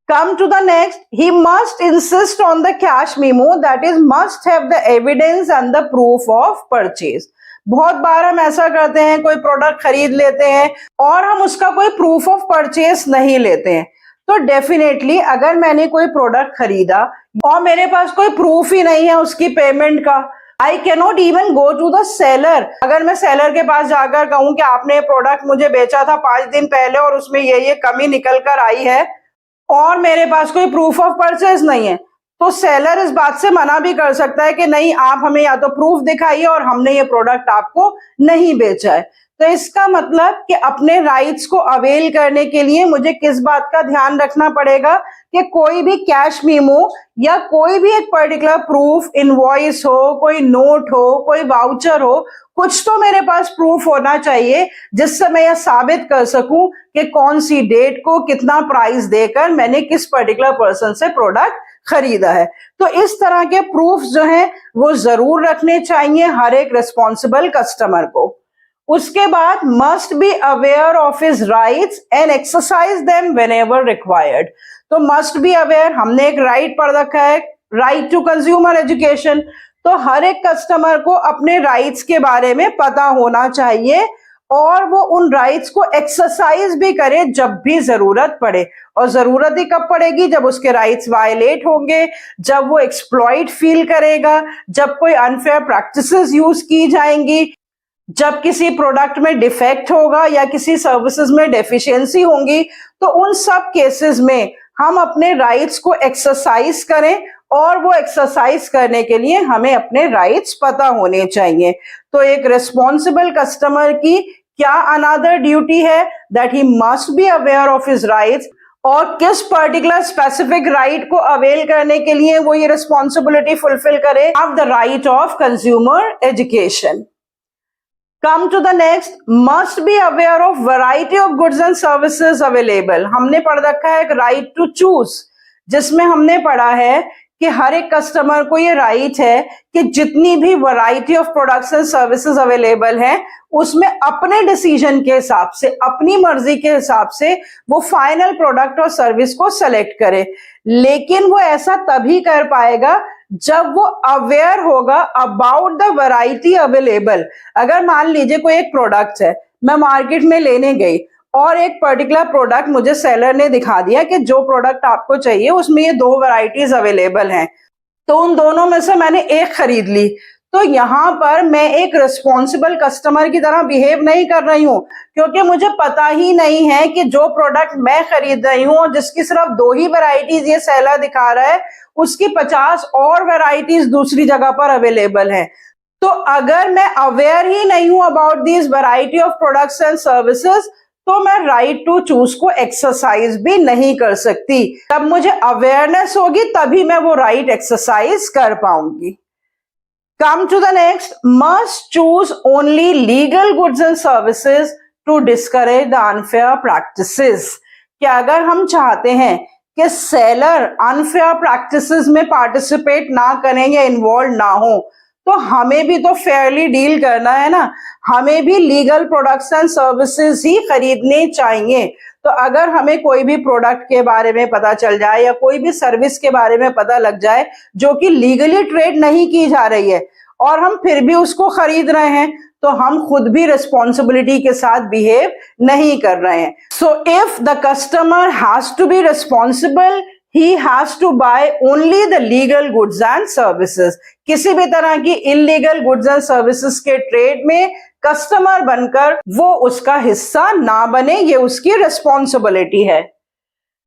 [SPEAKER 1] Come to the next, he must insist on the cash memo, that is must have the evidence and the proof of purchase। बहुत बार हम ऐसा करते हैं, कोई प्रोडक्ट खरीद लेते हैं और हम उसका कोई प्रूफ ऑफ परचेज नहीं लेते हैं। तो डेफिनेटली अगर मैंने कोई प्रोडक्ट खरीदा और मेरे पास कोई प्रूफ ही नहीं है उसकी पेमेंट का, I cannot even go to the seller. अगर मैं सेलर के पास जाकर कहूं कि आपने प्रोडक्ट मुझे बेचा था 5 दिन पहले और उसमें ये कमी निकल कर आई है और मेरे पास कोई प्रूफ ऑफ परचेज नहीं है, तो सेलर इस बात से मना भी कर सकता है कि नहीं आप हमें या तो प्रूफ दिखाइए और हमने ये प्रोडक्ट आपको नहीं बेचा है। तो इसका मतलब कि अपने राइट्स को अवेल करने के लिए मुझे किस बात का ध्यान रखना पड़ेगा कि कोई भी कैश मीमो या कोई भी एक पर्टिकुलर प्रूफ, इनवॉइस हो, कोई नोट हो, कोई वाउचर हो, कुछ तो मेरे पास प्रूफ होना चाहिए जिससे मैं यह साबित कर सकूं कि कौन सी डेट को कितना प्राइस देकर मैंने किस पर्टिकुलर पर्सन से प्रोडक्ट खरीदा है। तो इस तरह के प्रूफ जो हैं वो जरूर रखने चाहिए हर एक रिस्पॉन्सिबल कस्टमर को। उसके बाद must be aware of his rights and exercise them whenever required. तो मस्ट बी अवेयर, हमने एक राइट पढ़ रखा है, राइट टू कंज्यूमर एजुकेशन। तो हर एक कस्टमर को अपने राइट्स के बारे में पता होना चाहिए और वो उन राइट्स को एक्सरसाइज भी करे जब भी जरूरत पड़े। और जरूरत ही कब पड़ेगी? जब उसके राइट्स वायलेट होंगे, जब वो एक्सप्लॉइट फील करेगा, जब कोई अनफेयर प्रैक्टिसेस यूज की जाएंगी, जब किसी प्रोडक्ट में डिफेक्ट होगा या किसी सर्विसेज में डेफिशिएंसी होंगी। तो उन सब केसेस में हम अपने राइट्स को एक्सरसाइज करें और वो एक्सरसाइज करने के लिए हमें अपने राइट्स पता होने चाहिए। तो एक रिस्पॉन्सिबल कस्टमर की क्या अनदर ड्यूटी है? That he must be aware of his rights, और किस पर्टिकुलर स्पेसिफिक राइट को अवेल करने के लिए वो ये रिस्पॉन्सिबिलिटी फुलफिल करे? Have the right of consumer education. Come to the next, must be aware of variety of goods and services available। हमने पढ़ रखा है एक राइट टू चूज, जिसमें हमने पढ़ा है कि हर एक कस्टमर को ये राइट है कि जितनी भी variety of products and services available हैं उसमें अपने डिसीजन के हिसाब से, अपनी मर्जी के हिसाब से वो फाइनल प्रोडक्ट और सर्विस को सेलेक्ट करे। लेकिन वो ऐसा तभी कर पाएगा जब वो अवेयर होगा अबाउट द वैरायटी अवेलेबल। अगर मान लीजिए कोई एक प्रोडक्ट है, मैं मार्केट में लेने गई और एक पर्टिकुलर प्रोडक्ट मुझे सेलर ने दिखा दिया कि जो प्रोडक्ट आपको चाहिए उसमें ये 2 वैरायटीज अवेलेबल हैं, तो उन दोनों में से मैंने एक खरीद ली। तो यहाँ पर मैं एक रिस्पॉन्सिबल कस्टमर की तरह बिहेव नहीं कर रही हूँ, क्योंकि मुझे पता ही नहीं है कि जो प्रोडक्ट मैं खरीद रही हूँ जिसकी सिर्फ 2 ही वैरायटीज ये सेलर दिखा रहा है, उसकी 50 और वैरायटीज दूसरी जगह पर अवेलेबल है। तो अगर मैं अवेयर ही नहीं हूं about this variety of products and services, तो मैं राइट टू चूज को एक्सरसाइज भी नहीं कर सकती। तब मुझे अवेयरनेस होगी तभी मैं वो राइट एक्सरसाइज कर पाऊंगी। Come to the next, must choose only legal goods and services to discourage the unfair practices. कि अगर हम चाहते हैं कि सेलर अनफेयर प्रैक्टिसेस में पार्टिसिपेट ना करें या इन्वॉल्व ना हो, तो हमें भी तो फेयरली डील करना है ना, हमें भी लीगल प्रोडक्ट्स एंड सर्विसेज ही खरीदने चाहिए। तो अगर हमें कोई भी प्रोडक्ट के बारे में पता चल जाए या कोई भी सर्विस के बारे में पता लग जाए जो कि लीगली ट्रेड नहीं की जा रही है और हम फिर भी उसको खरीद रहे हैं, तो हम खुद भी रिस्पॉन्सिबिलिटी के साथ बिहेव नहीं कर रहे हैं। So if the customer has to be responsible, he has to buy only the legal goods and services। किसी भी तरह की illegal goods and services के ट्रेड में कस्टमर बनकर वो उसका हिस्सा ना बने, ये उसकी रिस्पॉन्सिबिलिटी है।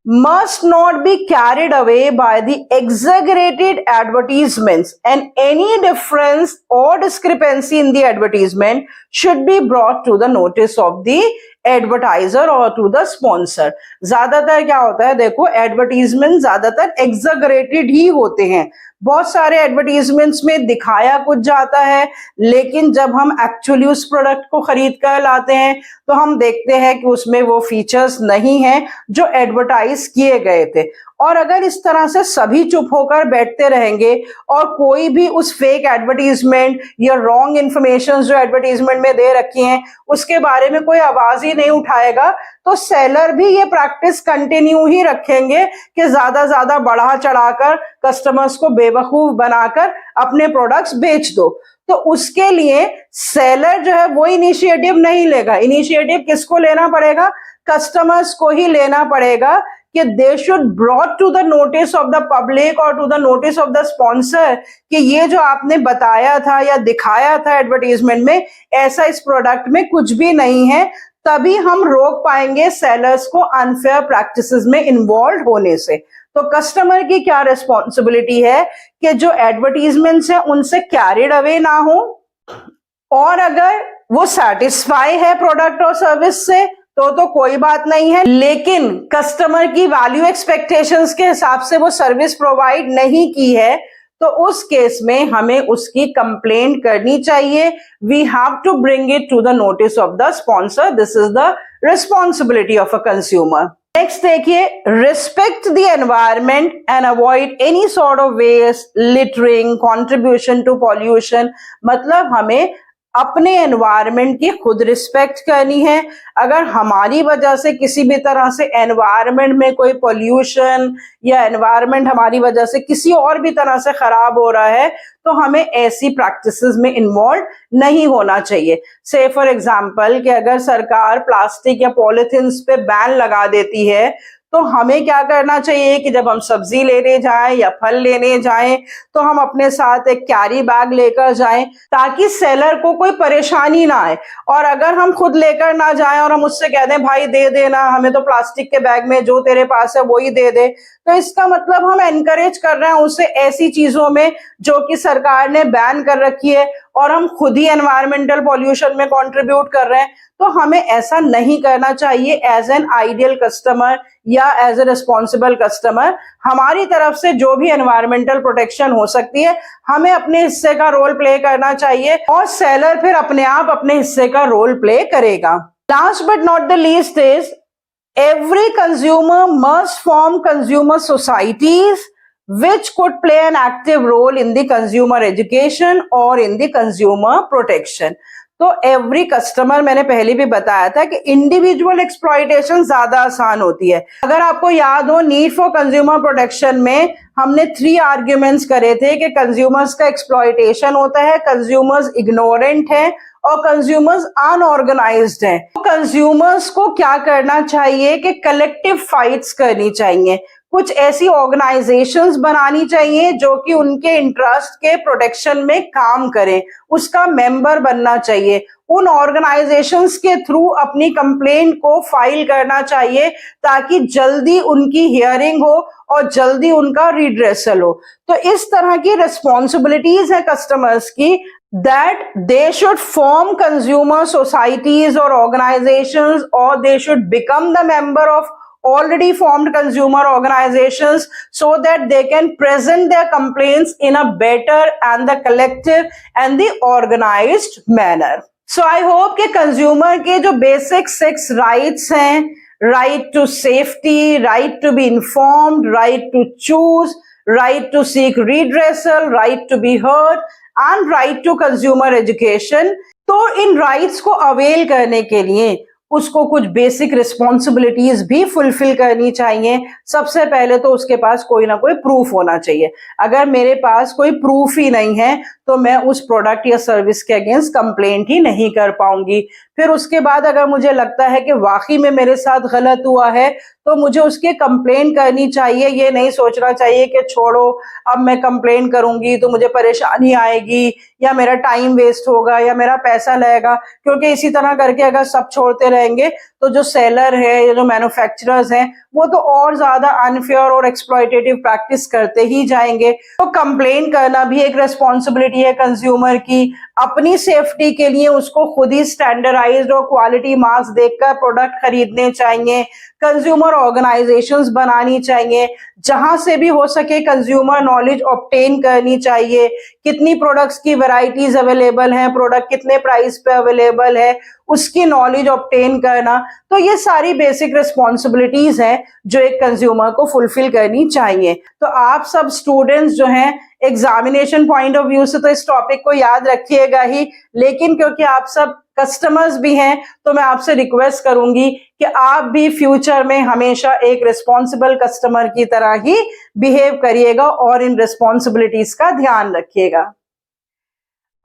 [SPEAKER 1] must not be carried away by the exaggerated advertisements, and any difference or discrepancy in the advertisement should be brought to the notice of the advertiser और टू द स्पॉन्सर। ज्यादातर क्या होता है, देखो एडवर्टीजमेंट ज्यादातर exaggerated ही होते हैं। बहुत सारे एडवर्टीजमेंट्स में दिखाया कुछ जाता है, लेकिन जब हम एक्चुअली उस प्रोडक्ट को खरीद कर लाते हैं तो हम देखते हैं कि उसमें वो फीचर्स नहीं हैं जो एडवर्टाइज किए गए थे। और अगर इस तरह से सभी चुप होकर बैठते रहेंगे और कोई भी उस फेक एडवर्टीजमेंट या रॉन्ग इंफॉर्मेशन जो एडवर्टीजमेंट में दे रखी हैं उसके बारे में कोई आवाज ही नहीं उठाएगा, तो सेलर भी ये प्रैक्टिस कंटिन्यू ही रखेंगे कि ज्यादा बढ़ा चढ़ाकर कस्टमर्स को बेवकूफ बनाकर अपने प्रोडक्ट्स बेच दो। तो उसके लिए सेलर जो है वो इनिशिएटिव नहीं लेगा। इनिशिएटिव किसको लेना पड़ेगा? कस्टमर्स को ही लेना पड़ेगा कि they should brought to the notice of the public और to the notice of the sponsor कि ये जो आपने बताया था या दिखाया था एडवर्टीजमेंट में, ऐसा इस प्रोडक्ट में कुछ भी नहीं है। तभी हम रोक पाएंगे सेलर्स को अनफेयर प्रैक्टिसेस में इन्वॉल्व होने से। तो कस्टमर की क्या रिस्पॉन्सिबिलिटी है कि जो एडवर्टीजमेंट्स है उनसे कैरिड अवे ना हो, और अगर वो सेटिस्फाई है प्रोडक्ट और सर्विस से तो कोई बात नहीं है, लेकिन कस्टमर की वैल्यू एक्सपेक्टेशंस के हिसाब से वो सर्विस प्रोवाइड नहीं की है तो उस केस में हमें उसकी कंप्लेंट करनी चाहिए. We have to bring it to the notice of the sponsor. This is the responsibility of a consumer. Next देखिए, respect the environment and avoid any sort of waste, littering, contribution to pollution. मतलब हमें अपने environment की खुद respect करनी है. अगर हमारी वजह से किसी भी तरह से एनवायरनमेंट में कोई पोल्यूशन या एनवायरनमेंट हमारी वजह से किसी और भी तरह से खराब हो रहा है तो हमें ऐसी प्रैक्टिसेस में इन्वॉल्व नहीं होना चाहिए. से फॉर एग्जांपल कि अगर सरकार प्लास्टिक या पॉलिथीन्स पे बैन लगा देती है तो हमें क्या करना चाहिए कि जब हम सब्जी लेने जाएं या फल लेने जाएं तो हम अपने साथ एक कैरी बैग लेकर जाएं ताकि सेलर को कोई परेशानी ना आए. और अगर हम खुद लेकर ना जाएं और हम उससे कह दें भाई दे देना, हमें तो प्लास्टिक के बैग में जो तेरे पास है वही दे दे, तो इसका मतलब हम एनकरेज कर रहे हैं उसे ऐसी चीजों में जो कि सरकार ने बैन कर रखी है और हम खुद ही एनवायरमेंटल पॉल्यूशन में कंट्रीब्यूट कर रहे हैं. तो हमें ऐसा नहीं करना चाहिए. एज एन आइडियल कस्टमर या एज ए रिस्पॉन्सिबल कस्टमर हमारी तरफ से जो भी एनवायरमेंटल प्रोटेक्शन हो सकती है हमें अपने हिस्से का रोल प्ले करना चाहिए और सेलर फिर अपने आप अपने हिस्से का रोल प्ले करेगा. Last but not the least is every consumer must form consumer societies which could play an active role in the consumer education or in the consumer protection. तो एवरी कस्टमर, मैंने पहले भी बताया था कि individual exploitation ज्यादा आसान होती है. अगर आपको याद हो, नीड फॉर कंज्यूमर प्रोटेक्शन में हमने 3 आर्ग्यूमेंट्स करे थे कि कंज्यूमर्स का एक्सप्लॉइटेशन होता है, कंज्यूमर्स इग्नोरेंट है और कंज्यूमर्स अनऑर्गेनाइज्ड हैं. तो कंज्यूमर्स को क्या करना चाहिए कि कलेक्टिव फाइट्स करनी चाहिए. कुछ ऐसी ऑर्गेनाइजेशंस बनानी चाहिए जो कि उनके इंटरेस्ट के प्रोटेक्शन में काम करें, उसका मेंबर बनना चाहिए. उन ऑर्गेनाइजेशंस के थ्रू अपनी कंप्लेंट को फाइल करना चाहिए ताकि जल्दी उनकी हियरिंग हो और जल्दी उनका रिड्रेसल हो. तो इस तरह की रिस्पॉन्सिबिलिटीज है कस्टमर्स की that they should form consumer societies or organizations, or they should become the member of already formed consumer organizations so that they can present their complaints in a better and the collective and the organized manner. So I hope कि consumer के जो basic 6 rights हैं, right to safety, right to be informed, right to choose, right to seek redressal, right to be heard and right to consumer education, तो इन rights को avail करने के लिए उसको कुछ बेसिक रिस्पॉन्सिबिलिटीज भी फुलफिल करनी चाहिए. सबसे पहले तो उसके पास कोई ना कोई प्रूफ होना चाहिए. अगर मेरे पास कोई प्रूफ ही नहीं है तो मैं उस प्रोडक्ट या सर्विस के अगेंस्ट कंप्लेंट ही नहीं कर पाऊंगी. फिर उसके बाद अगर मुझे लगता है कि वाकई में मेरे साथ गलत हुआ है तो मुझे उसकी कंप्लेंट करनी चाहिए. ये नहीं सोचना चाहिए कि छोड़ो अब मैं कंप्लेंट करूंगी तो मुझे परेशानी आएगी या मेरा टाइम वेस्ट होगा या मेरा पैसा लगेगा, क्योंकि इसी तरह करके अगर सब छोड़ते रहेंगे तो जो सेलर है या जो मैन्युफैक्चरर्स हैं वो तो और ज्यादा अनफेयर और एक्सप्लॉइटेटिव प्रैक्टिस करते ही जाएंगे. तो कंप्लेंट करना भी एक रिस्पॉन्सिबिलिटी है कंज्यूमर की. अपनी सेफ्टी के लिए उसको खुद ही स्टैंडर्डाइज्ड और क्वालिटी मार्क्स देखकर प्रोडक्ट खरीदने चाहिए. कंज्यूमर ऑर्गेनाइजेशंस बनानी चाहिए. जहां से भी हो सके कंज्यूमर नॉलेज ऑब्टेन करनी चाहिए. कितनी प्रोडक्ट्स की वैरायटीज अवेलेबल हैं, प्रोडक्ट कितने प्राइस पे अवेलेबल है, उसकी नॉलेज ऑब्टेन करना. तो ये सारी बेसिक रिस्पॉन्सिबिलिटीज हैं जो एक कंज्यूमर को फुलफिल करनी चाहिए. तो आप सब स्टूडेंट्स जो हैं एग्जामिनेशन पॉइंट ऑफ व्यू से तो इस टॉपिक को याद रखिएगा ही, लेकिन क्योंकि आप सब कस्टमर्स भी हैं तो मैं आपसे रिक्वेस्ट करूंगी कि आप भी फ्यूचर में हमेशा एक रिस्पॉन्सिबल कस्टमर की तरह ही बिहेव करिएगा और इन रिस्पॉन्सिबिलिटीज का ध्यान रखिएगा.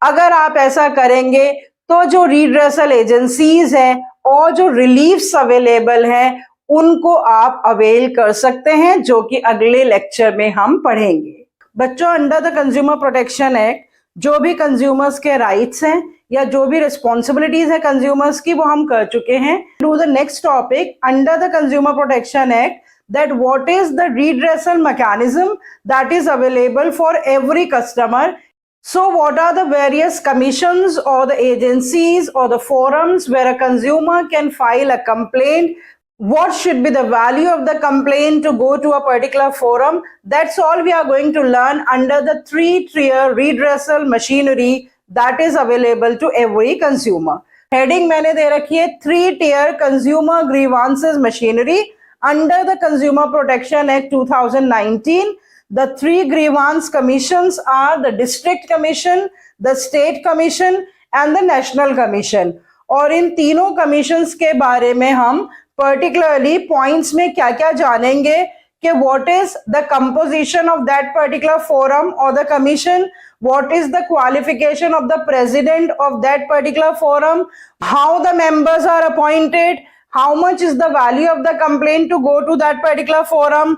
[SPEAKER 1] अगर आप ऐसा करेंगे तो जो रिड्रेसल एजेंसीज हैं और जो रिलीफ्स अवेलेबल हैं उनको आप अवेल कर सकते हैं, जो कि अगले लेक्चर में हम पढ़ेंगे. बच्चों, under the consumer protection act जो भी कंज्यूमर्स के राइट्स हैं या जो भी रिस्पॉन्सिबिलिटीज है कंज्यूमर्स की वो हम कर चुके हैं. To the next topic under the consumer protection act, that what is the redressal mechanism that is available for every customer. So what are the various commissions or the agencies or the forums where a consumer can file a complaint what should be the value of the complaint to go to a particular forum. That's all we are going to learn under the 3-tier redressal machinery that is available to every consumer. Heading मैंने दे रखी है 3-tier consumer grievances machinery under the Consumer Protection Act 2019. The 3 grievance commissions are the District Commission, the State Commission and the National Commission. और इन तीनों commissions के बारे में हम particularly points में क्या क्या जानेंगे कि what is the composition of that particular forum और the commission, what is the qualification of the president of that particular forum, how the members are appointed, how much is the value of the complaint to go to that particular forum,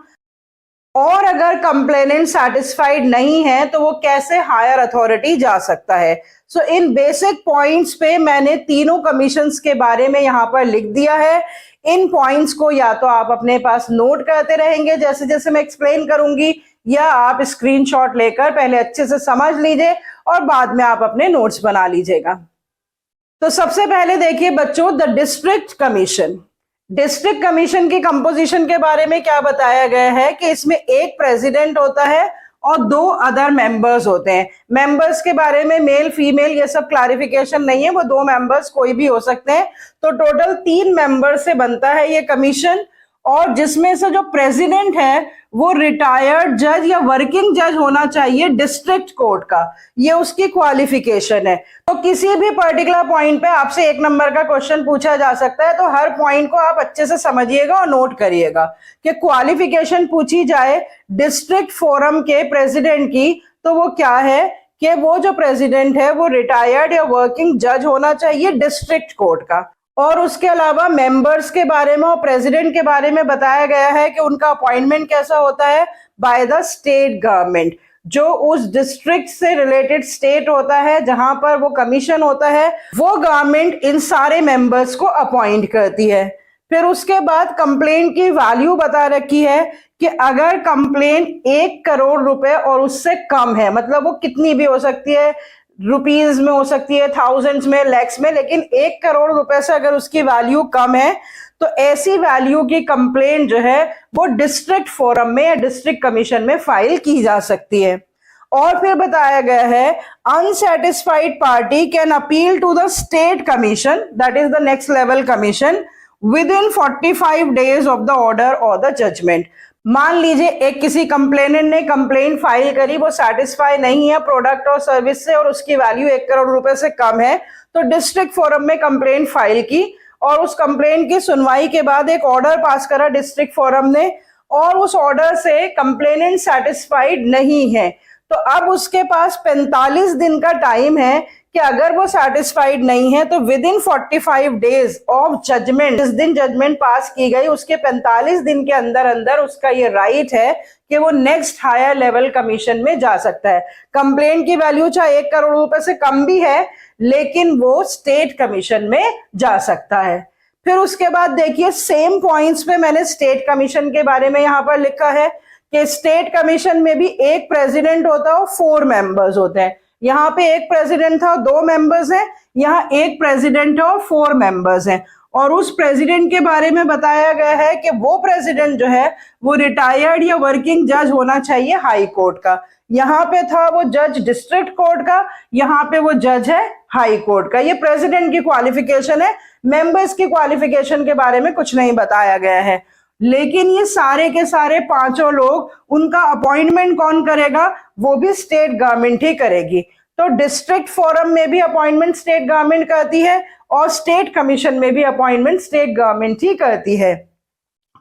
[SPEAKER 1] और अगर complainant satisfied नहीं है तो वो कैसे higher authority जा सकता है. सो इन बेसिक पॉइंट्स पे मैंने तीनों कमीशंस के बारे में यहाँ पर लिख दिया है. इन पॉइंट्स को या तो आप अपने पास नोट करते रहेंगे जैसे जैसे मैं एक्सप्लेन करूंगी, या आप स्क्रीनशॉट लेकर पहले अच्छे से समझ लीजिए और बाद में आप अपने नोट्स बना लीजिएगा. तो सबसे पहले देखिए बच्चों, the district commission. District commission की कंपोजिशन के बारे में क्या बताया गया है कि इसमें एक प्रेसिडेंट होता है और 2 अदर मेंबर्स होते हैं. मेंबर्स के बारे में मेल फीमेल ये सब क्लैरिफिकेशन नहीं है, वो 2 मेंबर्स कोई भी हो सकते हैं. तो टोटल 3 मेंबर से बनता है ये कमीशन, और जिसमें से जो प्रेसिडेंट है वो रिटायर्ड जज या वर्किंग जज होना चाहिए डिस्ट्रिक्ट कोर्ट का, ये उसकी क्वालिफिकेशन है. तो किसी भी पर्टिकुलर पॉइंट पे आपसे 1 नंबर का क्वेश्चन पूछा जा सकता है, तो हर पॉइंट को आप अच्छे से समझिएगा और नोट करिएगा कि क्वालिफिकेशन पूछी जाए डिस्ट्रिक्ट फोरम के प्रेसिडेंट की तो वो क्या है कि वो जो प्रेसिडेंट है वो रिटायर्ड या वर्किंग जज होना चाहिए डिस्ट्रिक्ट कोर्ट का. और उसके अलावा मेंबर्स के बारे में और प्रेसिडेंट के बारे में बताया गया है कि उनका अपॉइंटमेंट कैसा होता है, बाय द स्टेट गवर्नमेंट. जो उस डिस्ट्रिक्ट से रिलेटेड स्टेट होता है जहां पर वो कमीशन होता है, वो गवर्नमेंट इन सारे मेंबर्स को अपॉइंट करती है. फिर उसके बाद कंप्लेंट की वैल्यू बता रखी है कि अगर कंप्लेंट 1 करोड़ रुपए और उससे कम है, मतलब वो कितनी भी हो सकती है, रुपीज में हो सकती है, थाउजेंड्स में, लैक्स में, लेकिन 1 करोड़ रुपए से अगर उसकी वैल्यू कम है तो ऐसी वैल्यू की कंप्लेंट जो है वो डिस्ट्रिक्ट फोरम में या डिस्ट्रिक्ट कमीशन में फाइल की जा सकती है. और फिर बताया गया है unsatisfied party can appeal to the state commission, that is the next level commission, within 45 days of the order और द जजमेंट. मान लीजिए एक किसी कंप्लेनेंट ने कंप्लेंट फाइल करी, वो सेटिस्फाई नहीं है प्रोडक्ट और सर्विस से और उसकी वैल्यू 1 करोड़ रुपए से कम है, तो डिस्ट्रिक्ट फोरम में कंप्लेंट फाइल की और उस कंप्लेंट की सुनवाई के बाद एक ऑर्डर पास करा डिस्ट्रिक्ट फोरम ने, और उस ऑर्डर से कंप्लेनेंट सेटिस्फाइड नहीं है, तो अब उसके पास 45 दिन का टाइम है कि अगर वो सेटिस्फाइड नहीं है तो within 45 days of judgement, जिस दिन जजमेंट पास की गई उसके 45 दिन के अंदर अंदर उसका ये राइट है कि वो नेक्स्ट हायर लेवल कमीशन में जा सकता है. कंप्लेंट की वैल्यू चाहे 1 करोड़ रुपए से कम भी है, लेकिन वो स्टेट कमीशन में जा सकता है. फिर उसके बाद देखिए सेम पॉइंट्स पे मैंने स्टेट कमीशन के बारे में यहाँ पर लिखा है कि स्टेट कमीशन में भी एक प्रेसिडेंट होता है और 4 मेंबर्स होते हैं. यहाँ पे एक प्रेसिडेंट था, 2 मेंबर्स हैं, यहाँ एक प्रेसिडेंट है और 4 मेंबर्स हैं. और उस प्रेसिडेंट के बारे में बताया गया है कि वो प्रेसिडेंट जो है वो रिटायर्ड या वर्किंग जज होना चाहिए हाई कोर्ट का. यहाँ पे था वो जज डिस्ट्रिक्ट कोर्ट का, यहाँ पे वो जज है हाई कोर्ट का. ये प्रेसिडेंट की क्वालिफिकेशन है, मेंबर्स की क्वालिफिकेशन के बारे में कुछ नहीं बताया गया है. लेकिन ये सारे के सारे 5 लोग, उनका अपॉइंटमेंट कौन करेगा, वो भी स्टेट गवर्नमेंट ही करेगी. तो डिस्ट्रिक्ट फोरम में भी अपॉइंटमेंट स्टेट गवर्नमेंट करती है और स्टेट कमीशन में भी अपॉइंटमेंट स्टेट गवर्नमेंट ही करती है.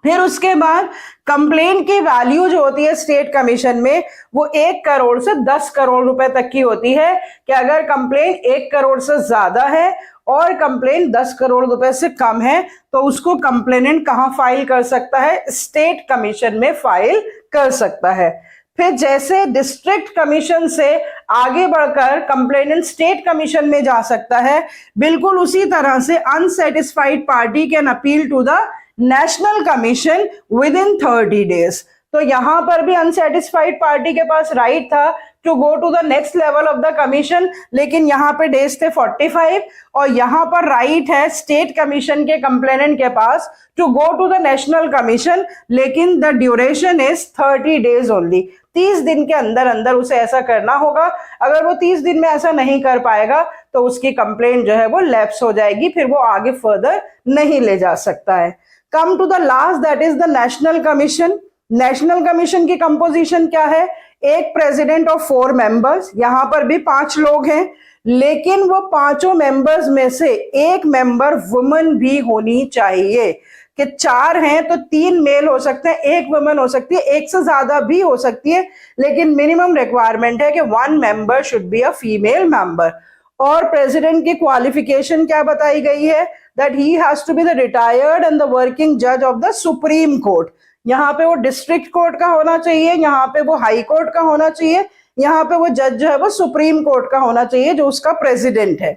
[SPEAKER 1] फिर उसके बाद कंप्लेंट की वैल्यू जो होती है स्टेट कमीशन में वो 1 करोड़ से 10 करोड़ रुपए तक की होती है कि अगर कंप्लेंट 1 करोड़ से ज्यादा है और कंप्लेंट 10 करोड़ रुपए से कम है तो उसको कंप्लेनेंट कहां फाइल कर सकता है, स्टेट कमीशन में फाइल कर सकता है. फिर जैसे डिस्ट्रिक्ट कमीशन से आगे बढ़कर कंप्लेनेंट स्टेट कमीशन में जा सकता है, बिल्कुल उसी तरह से unsatisfied party can appeal to the national commission within 30 days. तो यहाँ पर भी अनसेटिस्फाइड पार्टी के पास राइट था to go to the next level of the commission, लेकिन यहाँ पे डेज थे 45 और यहाँ पर राइट है स्टेट कमीशन के कंप्लेनेंट के पास to go to the national commission, लेकिन the duration is 30 days only. 30 दिन के अंदर अंदर उसे ऐसा करना होगा। अगर वो 30 दिन में ऐसा नहीं कर पाएगा तो उसकी कंप्लेंट जो है वो लैप्स हो जाएगी, फिर वो आगे फर्दर नहीं ले जा सकता है। Come to the last, that is the national commission. National commission की कंपोजिशन क्या है? एक प्रेसिडेंट और 4 मेंबर्स, यहां पर भी 5 लोग हैं, लेकिन वो 5 मेंबर्स में से एक मेंबर वुमन भी होनी चाहिए। कि 4 हैं तो 3 मेल हो सकते हैं, एक वुमन हो सकती है, एक से ज्यादा भी हो सकती है, लेकिन मिनिमम रिक्वायरमेंट है कि 1 member should be a female member. और प्रेसिडेंट की क्वालिफिकेशन क्या बताई गई है? That he has to be the retired and the working जज ऑफ द सुप्रीम कोर्ट। यहाँ पे वो डिस्ट्रिक्ट कोर्ट का होना चाहिए, यहाँ पे वो हाई कोर्ट का होना चाहिए, यहाँ पे वो जज जो है वो सुप्रीम कोर्ट का होना चाहिए जो उसका प्रेसिडेंट है।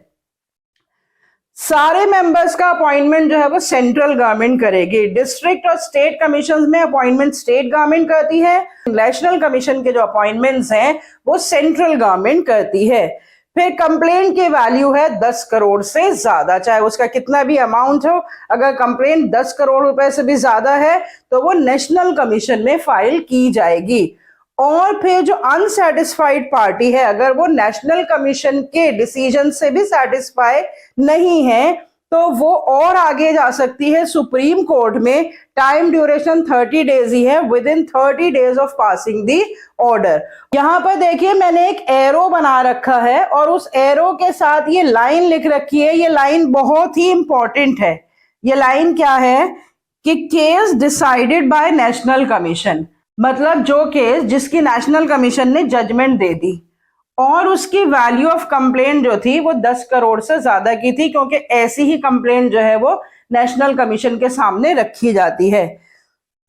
[SPEAKER 1] सारे मेंबर्स का अपॉइंटमेंट जो है वो सेंट्रल गवर्नमेंट करेगी। डिस्ट्रिक्ट और स्टेट कमीशन में अपॉइंटमेंट स्टेट गवर्नमेंट करती है, नेशनल कमीशन के जो अपॉइंटमेंट्स हैं वो सेंट्रल गवर्नमेंट करती है। फिर कंप्लेंट की वैल्यू है 10 करोड़ से ज्यादा, चाहे उसका कितना भी अमाउंट हो। अगर कंप्लेंट 10 करोड़ रुपए से भी ज्यादा है तो वो नेशनल कमीशन में फाइल की जाएगी। और फिर जो अनसेटिस्फाइड पार्टी है, अगर वो नेशनल कमीशन के डिसीजन से भी सेटिस्फाई नहीं है तो वो और आगे जा सकती है सुप्रीम कोर्ट में। टाइम ड्यूरेशन 30 डेज ही है, with in 30 days of passing the order. यहाँ पर देखिए मैंने एक एरो बना रखा है और उस एरो के साथ ये लाइन लिख रखी है। ये लाइन बहुत ही इंपॉर्टेंट है। ये लाइन क्या है कि case decided by national commission, मतलब जो केस जिसकी नेशनल कमीशन ने जजमेंट दे दी और उसकी वैल्यू ऑफ कंप्लेंट जो थी वो 10 करोड़ से ज्यादा की थी, क्योंकि ऐसी ही कंप्लेंट जो है वो नेशनल कमीशन के सामने रखी जाती है।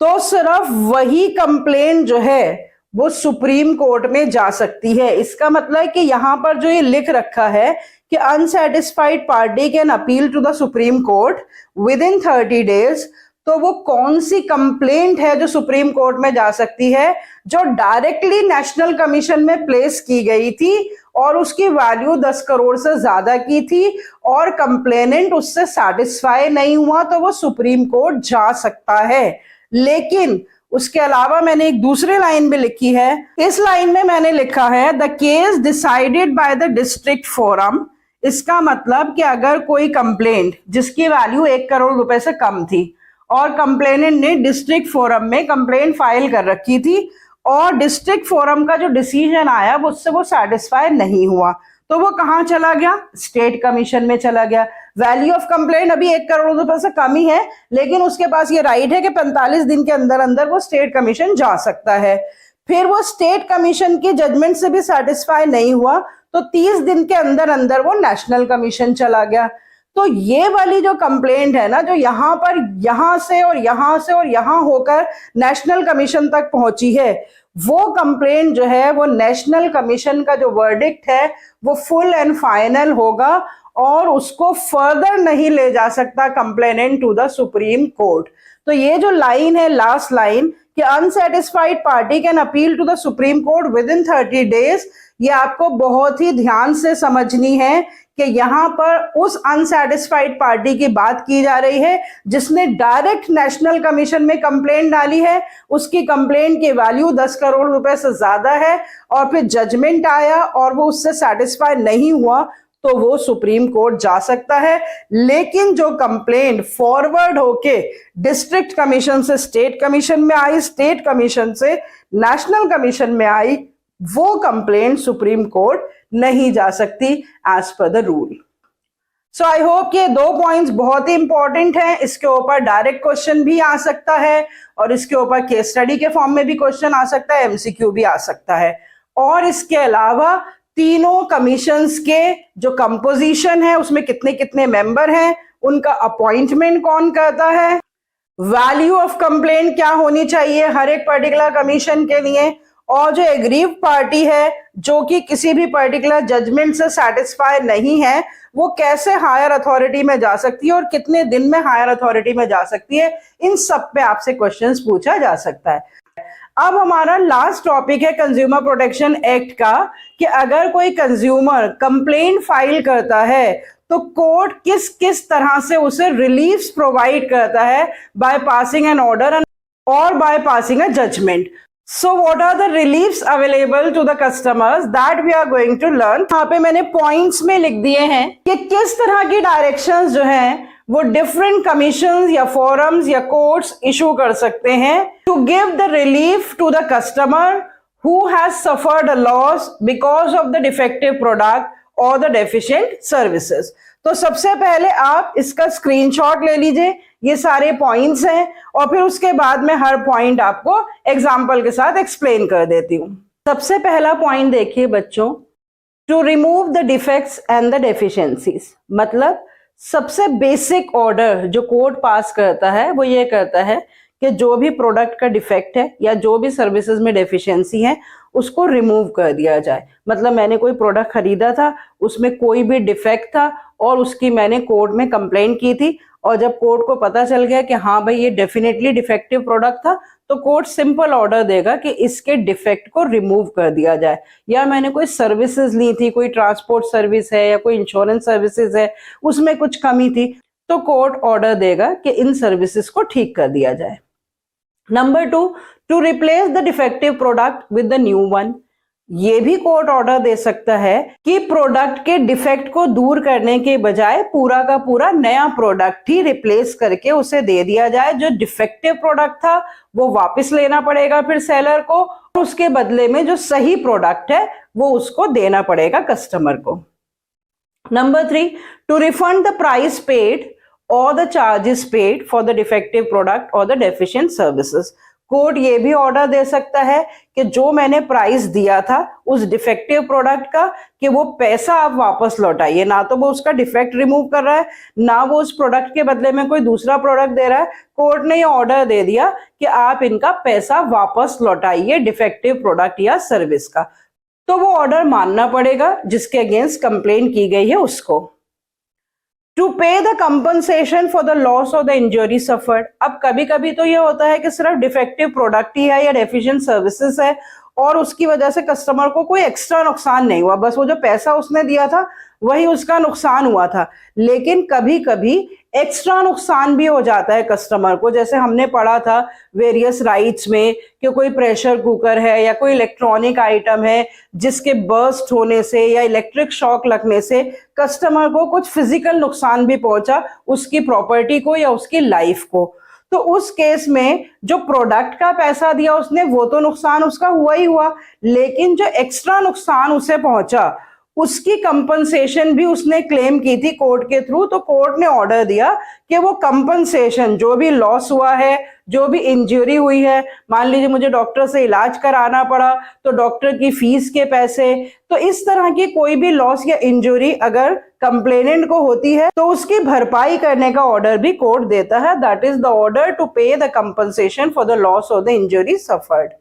[SPEAKER 1] तो सिर्फ वही कंप्लेंट जो है वो सुप्रीम कोर्ट में जा सकती है। इसका मतलब कि यहाँ पर जो ये लिख रखा है कि unsatisfied party can appeal to the Supreme Court within 30 days, तो वो कौन सी कंप्लेंट है जो सुप्रीम कोर्ट में जा सकती है? जो डायरेक्टली नेशनल कमीशन में प्लेस की गई थी और उसकी वैल्यू 10 करोड़ से ज्यादा की थी और कंप्लेनेंट उससे सेटिस्फाई नहीं हुआ, तो वो सुप्रीम कोर्ट जा सकता है। लेकिन उसके अलावा मैंने एक दूसरी लाइन भी लिखी है। इस लाइन में मैंने लिखा है the case decided by the district forum. इसका मतलब कि अगर कोई कंप्लेंट जिसकी वैल्यू 1 करोड़ रुपए से कम थी और कंप्लेनेंट ने डिस्ट्रिक्ट फोरम में कंप्लेंट फाइल कर रखी थी और डिस्ट्रिक्ट फोरम का जो डिसीजन आया वो उससे वो सेटिस्फाई नहीं हुआ, तो वो कहाँ चला गया? स्टेट कमीशन में चला गया। वैल्यू ऑफ कंप्लेंट अभी 1 करोड़ रुपए से कम ही है, लेकिन उसके पास ये राइट है कि 45 दिन के अंदर अंदर वो स्टेट कमीशन जा सकता है। फिर वो स्टेट कमीशन की जजमेंट से भी सेटिस्फाई नहीं हुआ तो 30 दिन के अंदर अंदर वो नेशनल कमीशन चला गया। तो ये वाली जो कंप्लेंट है ना, जो यहाँ पर यहाँ से और यहाँ से और यहाँ होकर नेशनल कमीशन तक पहुंची है, वो कंप्लेंट जो है वो नेशनल कमीशन का जो वर्डिक्ट है वो फुल एंड फाइनल होगा और उसको फर्दर नहीं ले जा सकता complainant to the Supreme Court. तो ये जो लाइन है, लास्ट लाइन कि unsatisfied party can appeal to the Supreme Court within 30 days, ये आपको बहुत ही ध्यान से समझनी है कि यहाँ पर उस अनसेटिस्फाइड पार्टी की बात की जा रही है जिसने डायरेक्ट नेशनल कमीशन में कंप्लेंट डाली है, उसकी कंप्लेंट की वैल्यू 10 करोड़ रुपए से ज्यादा है और फिर जजमेंट आया और वो उससे सेटिस्फाई नहीं हुआ तो वो सुप्रीम कोर्ट जा सकता है। लेकिन जो कंप्लेंट फॉरवर्ड होके डिस्ट्रिक्ट कमीशन से स्टेट कमीशन में आई, स्टेट कमीशन से नेशनल कमीशन में आई, वो कंप्लेंट सुप्रीम कोर्ट नहीं जा सकती as per the rule. So I hope ये 2 पॉइंट्स बहुत ही इंपॉर्टेंट हैं। इसके ऊपर डायरेक्ट क्वेश्चन भी आ सकता है और इसके ऊपर केस स्टडी के फॉर्म में भी क्वेश्चन आ सकता है, एमसीक्यू भी आ सकता है। और इसके अलावा तीनों कमीशंस के जो कंपोजिशन है उसमें कितने कितने मेंबर हैं, उनका अपॉइंटमेंट कौन करता है, वैल्यू ऑफ कंप्लेंट क्या होनी चाहिए हर एक पर्टिकुलर कमीशन के लिए, और जो एग्रीव पार्टी है जो कि किसी भी पर्टिकुलर जजमेंट से सेटिस्फाई नहीं है वो कैसे हायर अथॉरिटी में जा सकती है और कितने दिन में हायर अथॉरिटी में जा सकती है, इन सब पे आपसे क्वेश्चंस पूछा जा सकता है। अब हमारा लास्ट टॉपिक है कंज्यूमर प्रोटेक्शन एक्ट का, कि अगर कोई कंज्यूमर कंप्लेंट फाइल करता है तो कोर्ट किस किस तरह से उसे रिलीफ्स प्रोवाइड करता है बाय पासिंग एन ऑर्डर और by passing a judgement. So what are the reliefs available to the customers that we are going to learn. यहाँ पे मैंने पॉइंट्स में लिख दिए हैं कि किस तरह की डायरेक्शंस जो हैं वो डिफरेंट कमीशंस या फोरम्स या कोर्ट्स इशू कर सकते हैं to give the relief to the customer who has suffered a loss because of the defective product or the deficient services. तो सबसे पहले आप इसका स्क्रीनशॉट ले लीजिए, ये सारे पॉइंट्स हैं, और फिर उसके बाद में हर पॉइंट आपको एग्जाम्पल के साथ एक्सप्लेन कर देती हूँ. सबसे पहला पॉइंट देखिए बच्चों, to remove the defects and the deficiencies. मतलब सबसे बेसिक ऑर्डर जो कोर्ट पास करता है वो ये करता है कि जो भी प्रोडक्ट का डिफेक्ट है या जो भी सर्विसेज में डेफिशिएंसी है उसको रिमूव कर दिया जाए. मतलब मैंने कोई प्रोडक्ट खरीदा था, उसमें कोई भी डिफेक्ट था और उसकी मैंने कोर्ट में कंप्लेंट की थी, और जब कोर्ट को पता चल गया कि हाँ भाई ये डेफिनेटली डिफेक्टिव प्रोडक्ट था, तो कोर्ट सिंपल ऑर्डर देगा कि इसके डिफेक्ट को रिमूव कर दिया जाए. या मैंने कोई सर्विसेज ली थी, कोई ट्रांसपोर्ट सर्विस है या कोई इंश्योरेंस सर्विसेज है, उसमें कुछ कमी थी, तो कोर्ट ऑर्डर देगा कि इन सर्विसेज को ठीक कर दिया जाए. Number 2, to replace the defective product with the new one. ये भी कोर्ट ऑर्डर दे सकता है कि प्रोडक्ट के डिफेक्ट को दूर करने के बजाय पूरा का पूरा नया प्रोडक्ट ही रिप्लेस करके उसे दे दिया जाए. जो डिफेक्टिव प्रोडक्ट था वो वापस लेना पड़ेगा फिर सेलर को, उसके बदले में जो सही प्रोडक्ट है वो उसको देना पड़ेगा कस्टमर को. Number 3, to refund the price paid or the charges paid for the defective product or the deficient services. Court ये भी ऑर्डर दे सकता है कि जो मैंने प्राइस दिया था उस डिफेक्टिव प्रोडक्ट का, कि वो पैसा आप वापस लौटाइए. ना तो वो उसका डिफेक्ट रिमूव कर रहा है, ना वो उस प्रोडक्ट के बदले में कोई दूसरा प्रोडक्ट दे रहा है. कोर्ट ने ये ऑर्डर दे दिया कि आप इनका पैसा वापस लौटाइए डिफेक्टिव प्रोडक्ट या सर्विस का. तो वो ऑर्डर मानना पड़ेगा जिसके अगेंस्ट कंप्लेंट की गई है उसको. To pay the compensation for the loss और द इंजरी सफर्ड. अब कभी कभी तो ये होता है कि सिर्फ डिफेक्टिव प्रोडक्ट ही है या डेफिशिएंट सर्विसेज है और उसकी वजह से कस्टमर को कोई एक्स्ट्रा नुकसान नहीं हुआ, बस वो जो पैसा उसने दिया था वही उसका नुकसान हुआ था. लेकिन कभी कभी एक्स्ट्रा नुकसान भी हो जाता है कस्टमर को. जैसे हमने पढ़ा था वेरियस राइट्स में कि कोई प्रेशर कुकर है या कोई इलेक्ट्रॉनिक आइटम है जिसके बर्स्ट होने से या इलेक्ट्रिक शॉक लगने से कस्टमर को कुछ फिजिकल नुकसान भी पहुंचा, उसकी प्रॉपर्टी को या उसकी लाइफ को. तो उस केस में जो प्रोडक्ट का पैसा दिया उसने वो तो नुकसान उसका हुआ ही हुआ, लेकिन जो एक्स्ट्रा नुकसान उसे पहुंचा उसकी कंपनसेशन भी उसने क्लेम की थी कोर्ट के थ्रू. तो कोर्ट ने ऑर्डर दिया कि वो कंपनसेशन, जो भी लॉस हुआ है, जो भी इंजरी हुई है, मान लीजिए मुझे डॉक्टर से इलाज कराना पड़ा तो डॉक्टर की फीस के पैसे, तो इस तरह की कोई भी लॉस या इंजरी अगर कंप्लेनेंट को होती है तो उसकी भरपाई करने का ऑर्डर भी कोर्ट देता है. That is the order to pay the compensation for the loss और द इंजरी सफर्ड.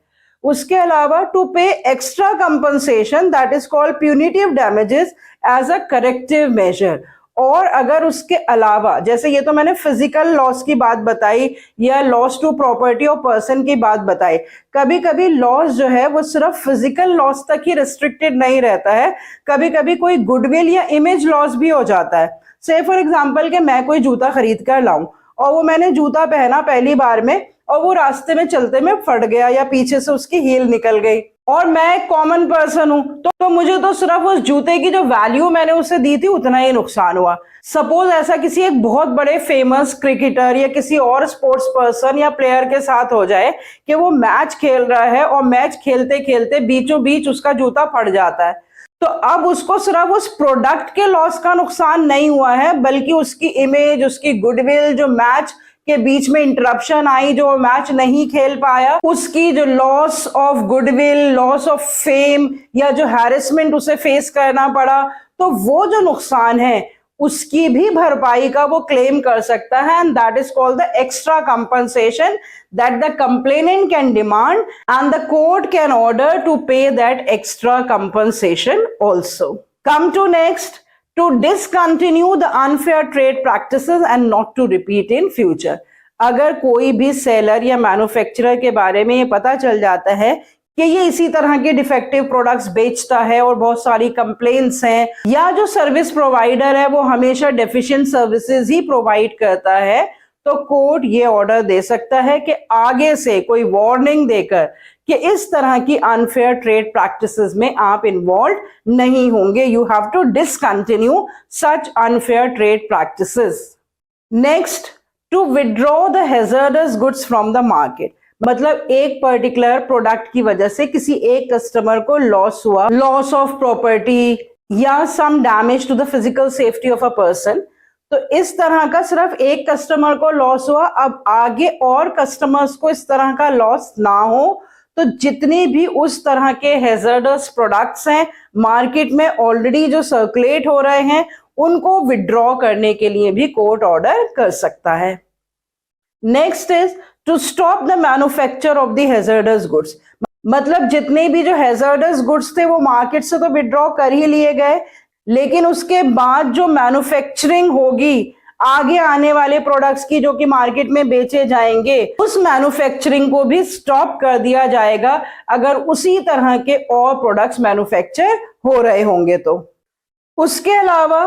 [SPEAKER 1] उसके अलावा to pay extra compensation, that is called punitive damages as a corrective measure. और अगर उसके अलावा, जैसे ये तो मैंने फिजिकल लॉस की बात बताई या लॉस टू प्रॉपर्टी और पर्सन की बात बताई, कभी कभी लॉस जो है वो सिर्फ फिजिकल लॉस तक ही रिस्ट्रिक्टेड नहीं रहता है, कभी कभी कोई गुडविल या इमेज लॉस भी हो जाता है. से फॉर एग्जाम्पल कि मैं कोई जूता खरीद कर लाऊं और वो मैंने जूता पहना पहली बार में और वो रास्ते में चलते में फट गया या पीछे से उसकी हील निकल गई, और मैं एक कॉमन पर्सन हूं तो मुझे तो सिर्फ उस जूते की जो वैल्यू मैंने उसे दी थी उतना ही नुकसान हुआ. सपोज ऐसा किसी एक बहुत बड़े फेमस क्रिकेटर या किसी और स्पोर्ट्स पर्सन या प्लेयर के साथ हो जाए कि वो मैच खेल रहा है और मैच खेलते खेलते बीचों बीच उसका जूता फट जाता है, तो अब उसको सिर्फ उस प्रोडक्ट के लॉस का नुकसान नहीं हुआ है बल्कि उसकी इमेज, उसकी गुडविल, जो मैच के बीच में इंटरप्शन आई, जो मैच नहीं खेल पाया, उसकी जो loss of goodwill, loss of fame या जो हैरेसमेंट उसे फेस करना पड़ा, तो वो जो नुकसान है उसकी भी भरपाई का वो क्लेम कर सकता है. And that is called the extra compensation that the complainant can demand and the court can order to pay that extra compensation also. Come to next, to discontinue the unfair trade practices and not to repeat in future. अगर कोई भी seller या manufacturer के बारे में ये पता चल जाता है कि ये इसी तरह के डिफेक्टिव प्रोडक्ट्स बेचता है और बहुत सारी कंप्लेंट्स हैं, या जो सर्विस प्रोवाइडर है वो हमेशा डेफिशिएंट सर्विसेज ही प्रोवाइड करता है, तो कोर्ट ये ऑर्डर दे सकता है कि आगे से कोई वार्निंग देकर कि इस तरह की अनफेयर ट्रेड प्रैक्टिसेस में आप इन्वॉल्व नहीं होंगे, you have to discontinue such unfair trade practices. Next, to withdraw the hazardous goods from the market, मतलब एक पर्टिकुलर प्रोडक्ट की वजह से किसी एक कस्टमर को लॉस हुआ, लॉस ऑफ प्रॉपर्टी या some damage to the physical safety of a person, तो इस तरह का सिर्फ एक कस्टमर को लॉस हुआ, अब आगे और कस्टमर्स को इस तरह का लॉस ना हो, तो जितने भी उस तरह के हैजर्डस प्रोडक्ट्स हैं मार्केट में ऑलरेडी जो सर्कुलेट हो रहे हैं, उनको विड्रॉ करने के लिए भी कोर्ट ऑर्डर कर सकता है। Next is to stop the manufacture of the hazardous goods, मतलब जितने भी जो हैजर्डस गुड्स थे वो मार्केट से तो विड्रॉ कर ही लिए गए, लेकिन उसके बाद जो मैन्युफैक्चरिंग होगी आगे आने वाले प्रोडक्ट्स की जो कि मार्केट में बेचे जाएंगे, उस मैन्युफैक्चरिंग को भी स्टॉप कर दिया जाएगा अगर उसी तरह के और प्रोडक्ट्स मैन्युफैक्चर हो रहे होंगे तो। उसके अलावा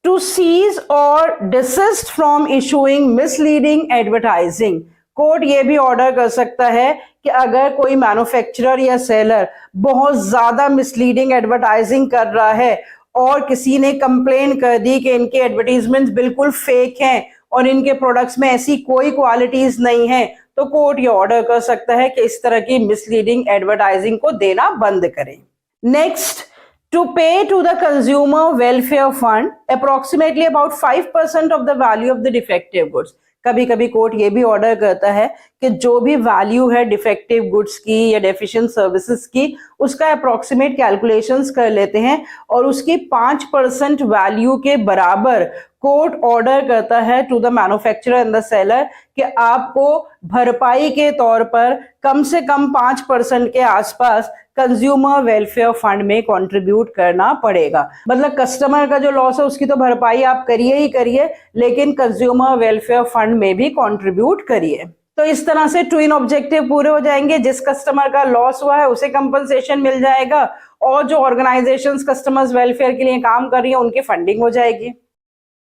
[SPEAKER 1] टू सीज और desist from issuing misleading advertising, court ये भी ऑर्डर कर सकता है कि अगर कोई मैन्युफैक्चरर या सेलर बहुत ज्यादा मिसलीडिंग एडवर्टाइजिंग कर रहा है और किसी ने कंप्लेन कर दी कि इनके एडवर्टीजमेंट्स बिल्कुल फेक हैं और इनके प्रोडक्ट्स में ऐसी कोई क्वालिटीज नहीं है, तो कोर्ट ये ऑर्डर कर सकता है कि इस तरह की मिसलीडिंग एडवर्टाइजिंग को देना बंद करें। Next, to pay to the consumer welfare fund approximately about 5% of the value of the defective goods। कभी कभी कोर्ट ये भी ऑर्डर करता है कि जो भी वैल्यू है डिफेक्टिव गुड्स की या डेफिशिएंट सर्विसेज की, उसका अप्रोक्सीमेट कैलकुलेशंस कर लेते हैं और उसकी 5% वैल्यू के बराबर कोर्ट ऑर्डर करता है to the manufacturer and the seller कि आपको भरपाई के तौर पर कम से कम 5% के आसपास कंज्यूमर वेलफेयर फंड में कंट्रीब्यूट करना पड़ेगा। मतलब कस्टमर का जो लॉस है उसकी तो भरपाई आप करिए ही करिए, लेकिन कंज्यूमर वेलफेयर फंड में भी कंट्रीब्यूट करिए। तो इस तरह से ट्विन ऑब्जेक्टिव पूरे हो जाएंगे, जिस कस्टमर का लॉस हुआ है उसे कंपनसेशन मिल जाएगा और जो ऑर्गेनाइजेशंस कस्टमर्स वेलफेयर के लिए काम कर रही है उनकी फंडिंग हो जाएगी।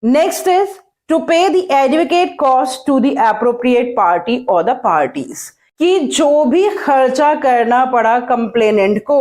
[SPEAKER 1] Next is to pay the advocate cost to the appropriate party और द पार्टीज, कि जो भी खर्चा करना पड़ा कंप्लेनेंट को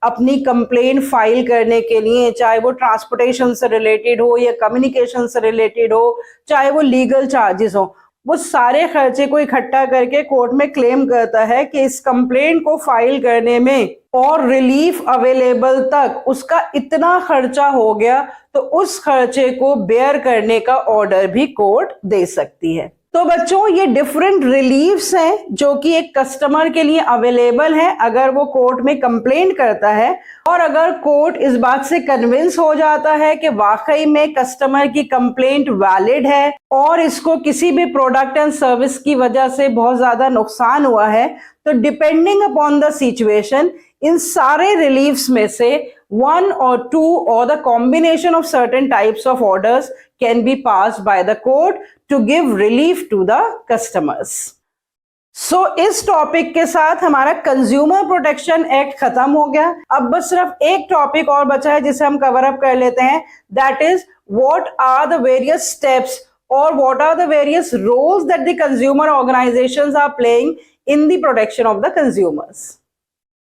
[SPEAKER 1] अपनी कंप्लेन फाइल करने के लिए, चाहे वो ट्रांसपोर्टेशन से रिलेटेड हो या कम्युनिकेशन से रिलेटेड हो, चाहे वो लीगल चार्जेस हो, वो सारे खर्चे को इकट्ठा करके कोर्ट में क्लेम करता है कि इस कंप्लेंट को फाइल करने में और रिलीफ अवेलेबल तक उसका इतना खर्चा हो गया, तो उस खर्चे को बेयर करने का ऑर्डर भी कोर्ट दे सकती है। तो बच्चों, ये डिफरेंट रिलीफ्स हैं जो कि एक कस्टमर के लिए अवेलेबल हैं अगर वो कोर्ट में कंप्लेंट करता है, और अगर कोर्ट इस बात से कन्विंस हो जाता है कि वाकई में कस्टमर की कंप्लेंट वैलिड है और इसको किसी भी प्रोडक्ट एंड सर्विस की वजह से बहुत ज्यादा नुकसान हुआ है, तो depending upon the situation in सारे रिलीफ्स में से 1 or 2 or the combination of certain types of orders can be passed by the court to give relief to the customers. So इस टॉपिक के साथ हमारा कंज्यूमर प्रोटेक्शन एक्ट खत्म हो गया। अब बस सिर्फ एक टॉपिक और बचा है जिसे हम कवर अप कर लेते हैं, that is what are the various steps और what are the various roles that the consumer organisations are playing in the protection of the consumers.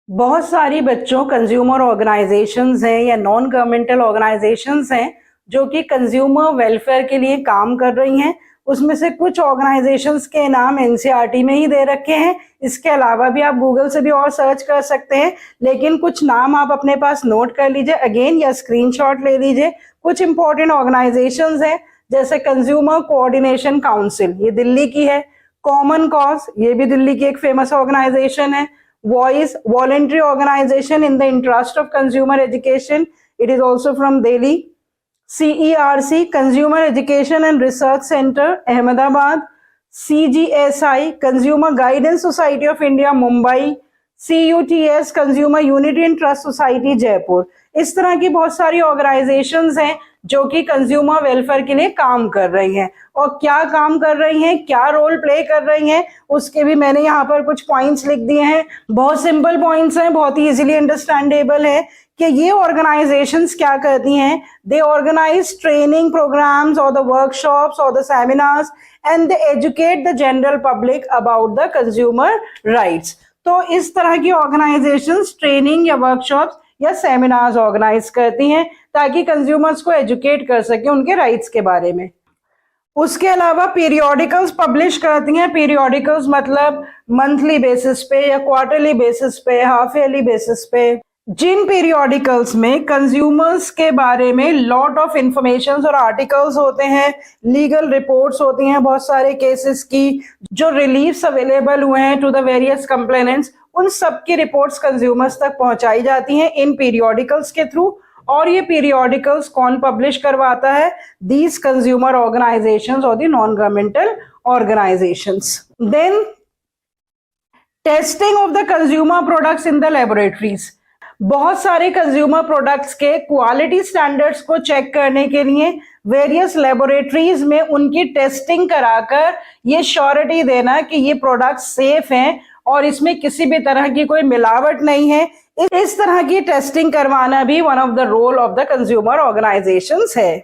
[SPEAKER 1] बहुत सारी बच्चों कंज्यूमर ऑर्गेनाइजेशंस हैं या नॉन गवर्नमेंटल ऑर्गेनाइजेशंस हैं जो कि कंज्यूमर वेलफेयर के लिए काम कर रही हैं। उसमें से कुछ ऑर्गेनाइजेशंस के नाम एनसीईआरटी में ही दे रखे हैं, इसके अलावा भी आप गूगल से भी और सर्च कर सकते हैं, लेकिन कुछ नाम आप अपने पास नोट कर लीजिए अगेन या स्क्रीनशॉट ले लीजिए। कुछ इंपॉर्टेंट ऑर्गेनाइजेशंस हैं जैसे कंज्यूमर कोऑर्डिनेशन काउंसिल, ये दिल्ली की है। कॉमन कॉज, ये भी दिल्ली की एक फेमस ऑर्गेनाइजेशन है। Voice, voluntary organization in the interest of consumer education, it is also from Delhi. CERC, Consumer Education and Research Center, Ahmedabad. CGSI, Consumer Guidance Society of India, Mumbai. CUTS, Consumer Unity and Trust Society, Jaipur. इस तरह की बहुत सारी organisations हैं जो कि consumer welfare के लिए काम कर रही हैं, और क्या काम कर रही हैं, क्या रोल प्ले कर रही हैं, उसके भी मैंने यहाँ पर कुछ पॉइंट्स लिख दिए हैं। बहुत सिंपल पॉइंट्स हैं, बहुत ही इजीली अंडरस्टैंडेबल है कि ये ऑर्गेनाइजेशंस क्या करती हैं। दे ऑर्गेनाइज ट्रेनिंग प्रोग्राम्स और द वर्कशॉप्स और the seminars and they educate the general public about the consumer rights. तो इस तरह की ऑर्गेनाइजेशंस ट्रेनिंग या वर्कशॉप्स या सेमिनार्स ऑर्गेनाइज करती हैं ताकि कंज्यूमर्स को एजुकेट कर सके उनके राइट्स के बारे में। उसके अलावा पीरियोडिकल्स पब्लिश करती हैं। पीरियोडिकल्स मतलब मंथली बेसिस पे या क्वार्टरली बेसिस पे, हाफ ईयरली बेसिस पे, जिन पीरियोडिकल्स में कंज्यूमर्स के बारे में लॉट ऑफ इंफॉर्मेशन और आर्टिकल्स होते हैं, लीगल रिपोर्ट्स होती हैं बहुत सारे केसेस की, जो रिलीफ्स अवेलेबल हुए हैं टू द वेरियस कंप्लेनेंट्स, उन सब की रिपोर्ट्स कंज्यूमर्स तक पहुंचाई जाती हैं इन पीरियोडिकल्स के थ्रू। और ये पीरियोडिकल्स कौन पब्लिश करवाता है? दीज कंज्यूमर ऑर्गेनाइजेशंस और the non governmental organisations. Then testing of the consumer products in the laboratories. बहुत सारे कंज्यूमर प्रोडक्ट्स के क्वालिटी स्टैंडर्ड्स को चेक करने के लिए वेरियस लेबोरेटरीज में उनकी टेस्टिंग कराकर ये श्योरिटी देना कि ये प्रोडक्ट सेफ हैं और इसमें किसी भी तरह की कोई मिलावट नहीं है, इस तरह की टेस्टिंग करवाना भी one of the role of the consumer organisations है।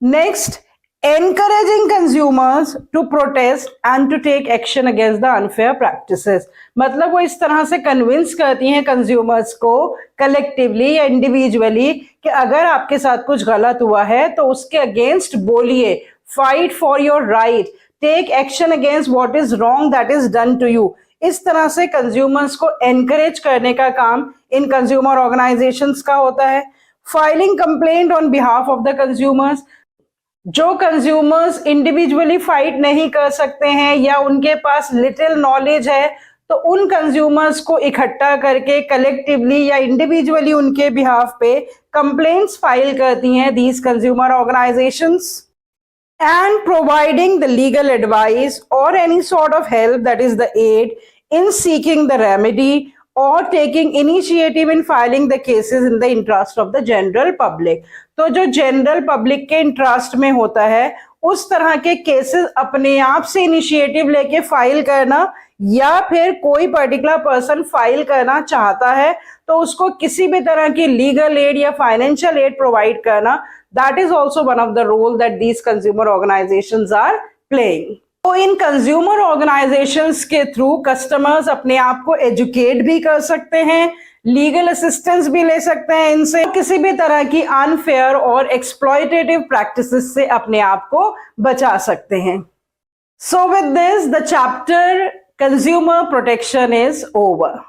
[SPEAKER 1] Next, encouraging consumers to protest and to take action against the unfair practices। मतलब वो इस तरह से कन्विंस करती हैं कंज्यूमर्स को कलेक्टिवली या इंडिविजुअली कि अगर आपके साथ कुछ गलत हुआ है तो उसके अगेंस्ट बोलिए, fight for your right, take action against what is wrong that is done to you. इस तरह से कंज्यूमर्स को एनकरेज करने का काम इन कंज्यूमर ऑर्गेनाइजेशंस का होता है। Filing complaint on behalf of the consumers. जो कंज्यूमर्स इंडिविजुअली फाइट नहीं कर सकते हैं या उनके पास लिटिल नॉलेज है, तो उन कंज्यूमर्स को इकट्ठा करके कलेक्टिवली या इंडिविजुअली उनके बिहाफ पे कंप्लेंट्स फाइल करती हैं these consumer organisations. And providing the legal advice और any sort of help that is the aid in seeking the remedy or taking initiative in filing the cases in the interest of the general public। तो जो general public के interest में होता है उस तरह के केसेस अपने आप से इनिशिएटिव लेके फाइल करना, या फिर कोई पर्टिकुलर पर्सन फाइल करना चाहता है तो उसको किसी भी तरह की लीगल एड या फाइनेंशियल एड प्रोवाइड करना, that is also one of the role that these consumer organisations are playing. तो इन कंज्यूमर ऑर्गेनाइजेशंस के थ्रू कस्टमर्स अपने आप को एजुकेट भी कर सकते हैं, लीगल असिस्टेंस भी ले सकते हैं, इनसे किसी भी तरह की अनफेयर और एक्सप्लॉयटेटिव प्रैक्टिसेस से अपने आप को बचा सकते हैं। So with this the chapter consumer protection is over.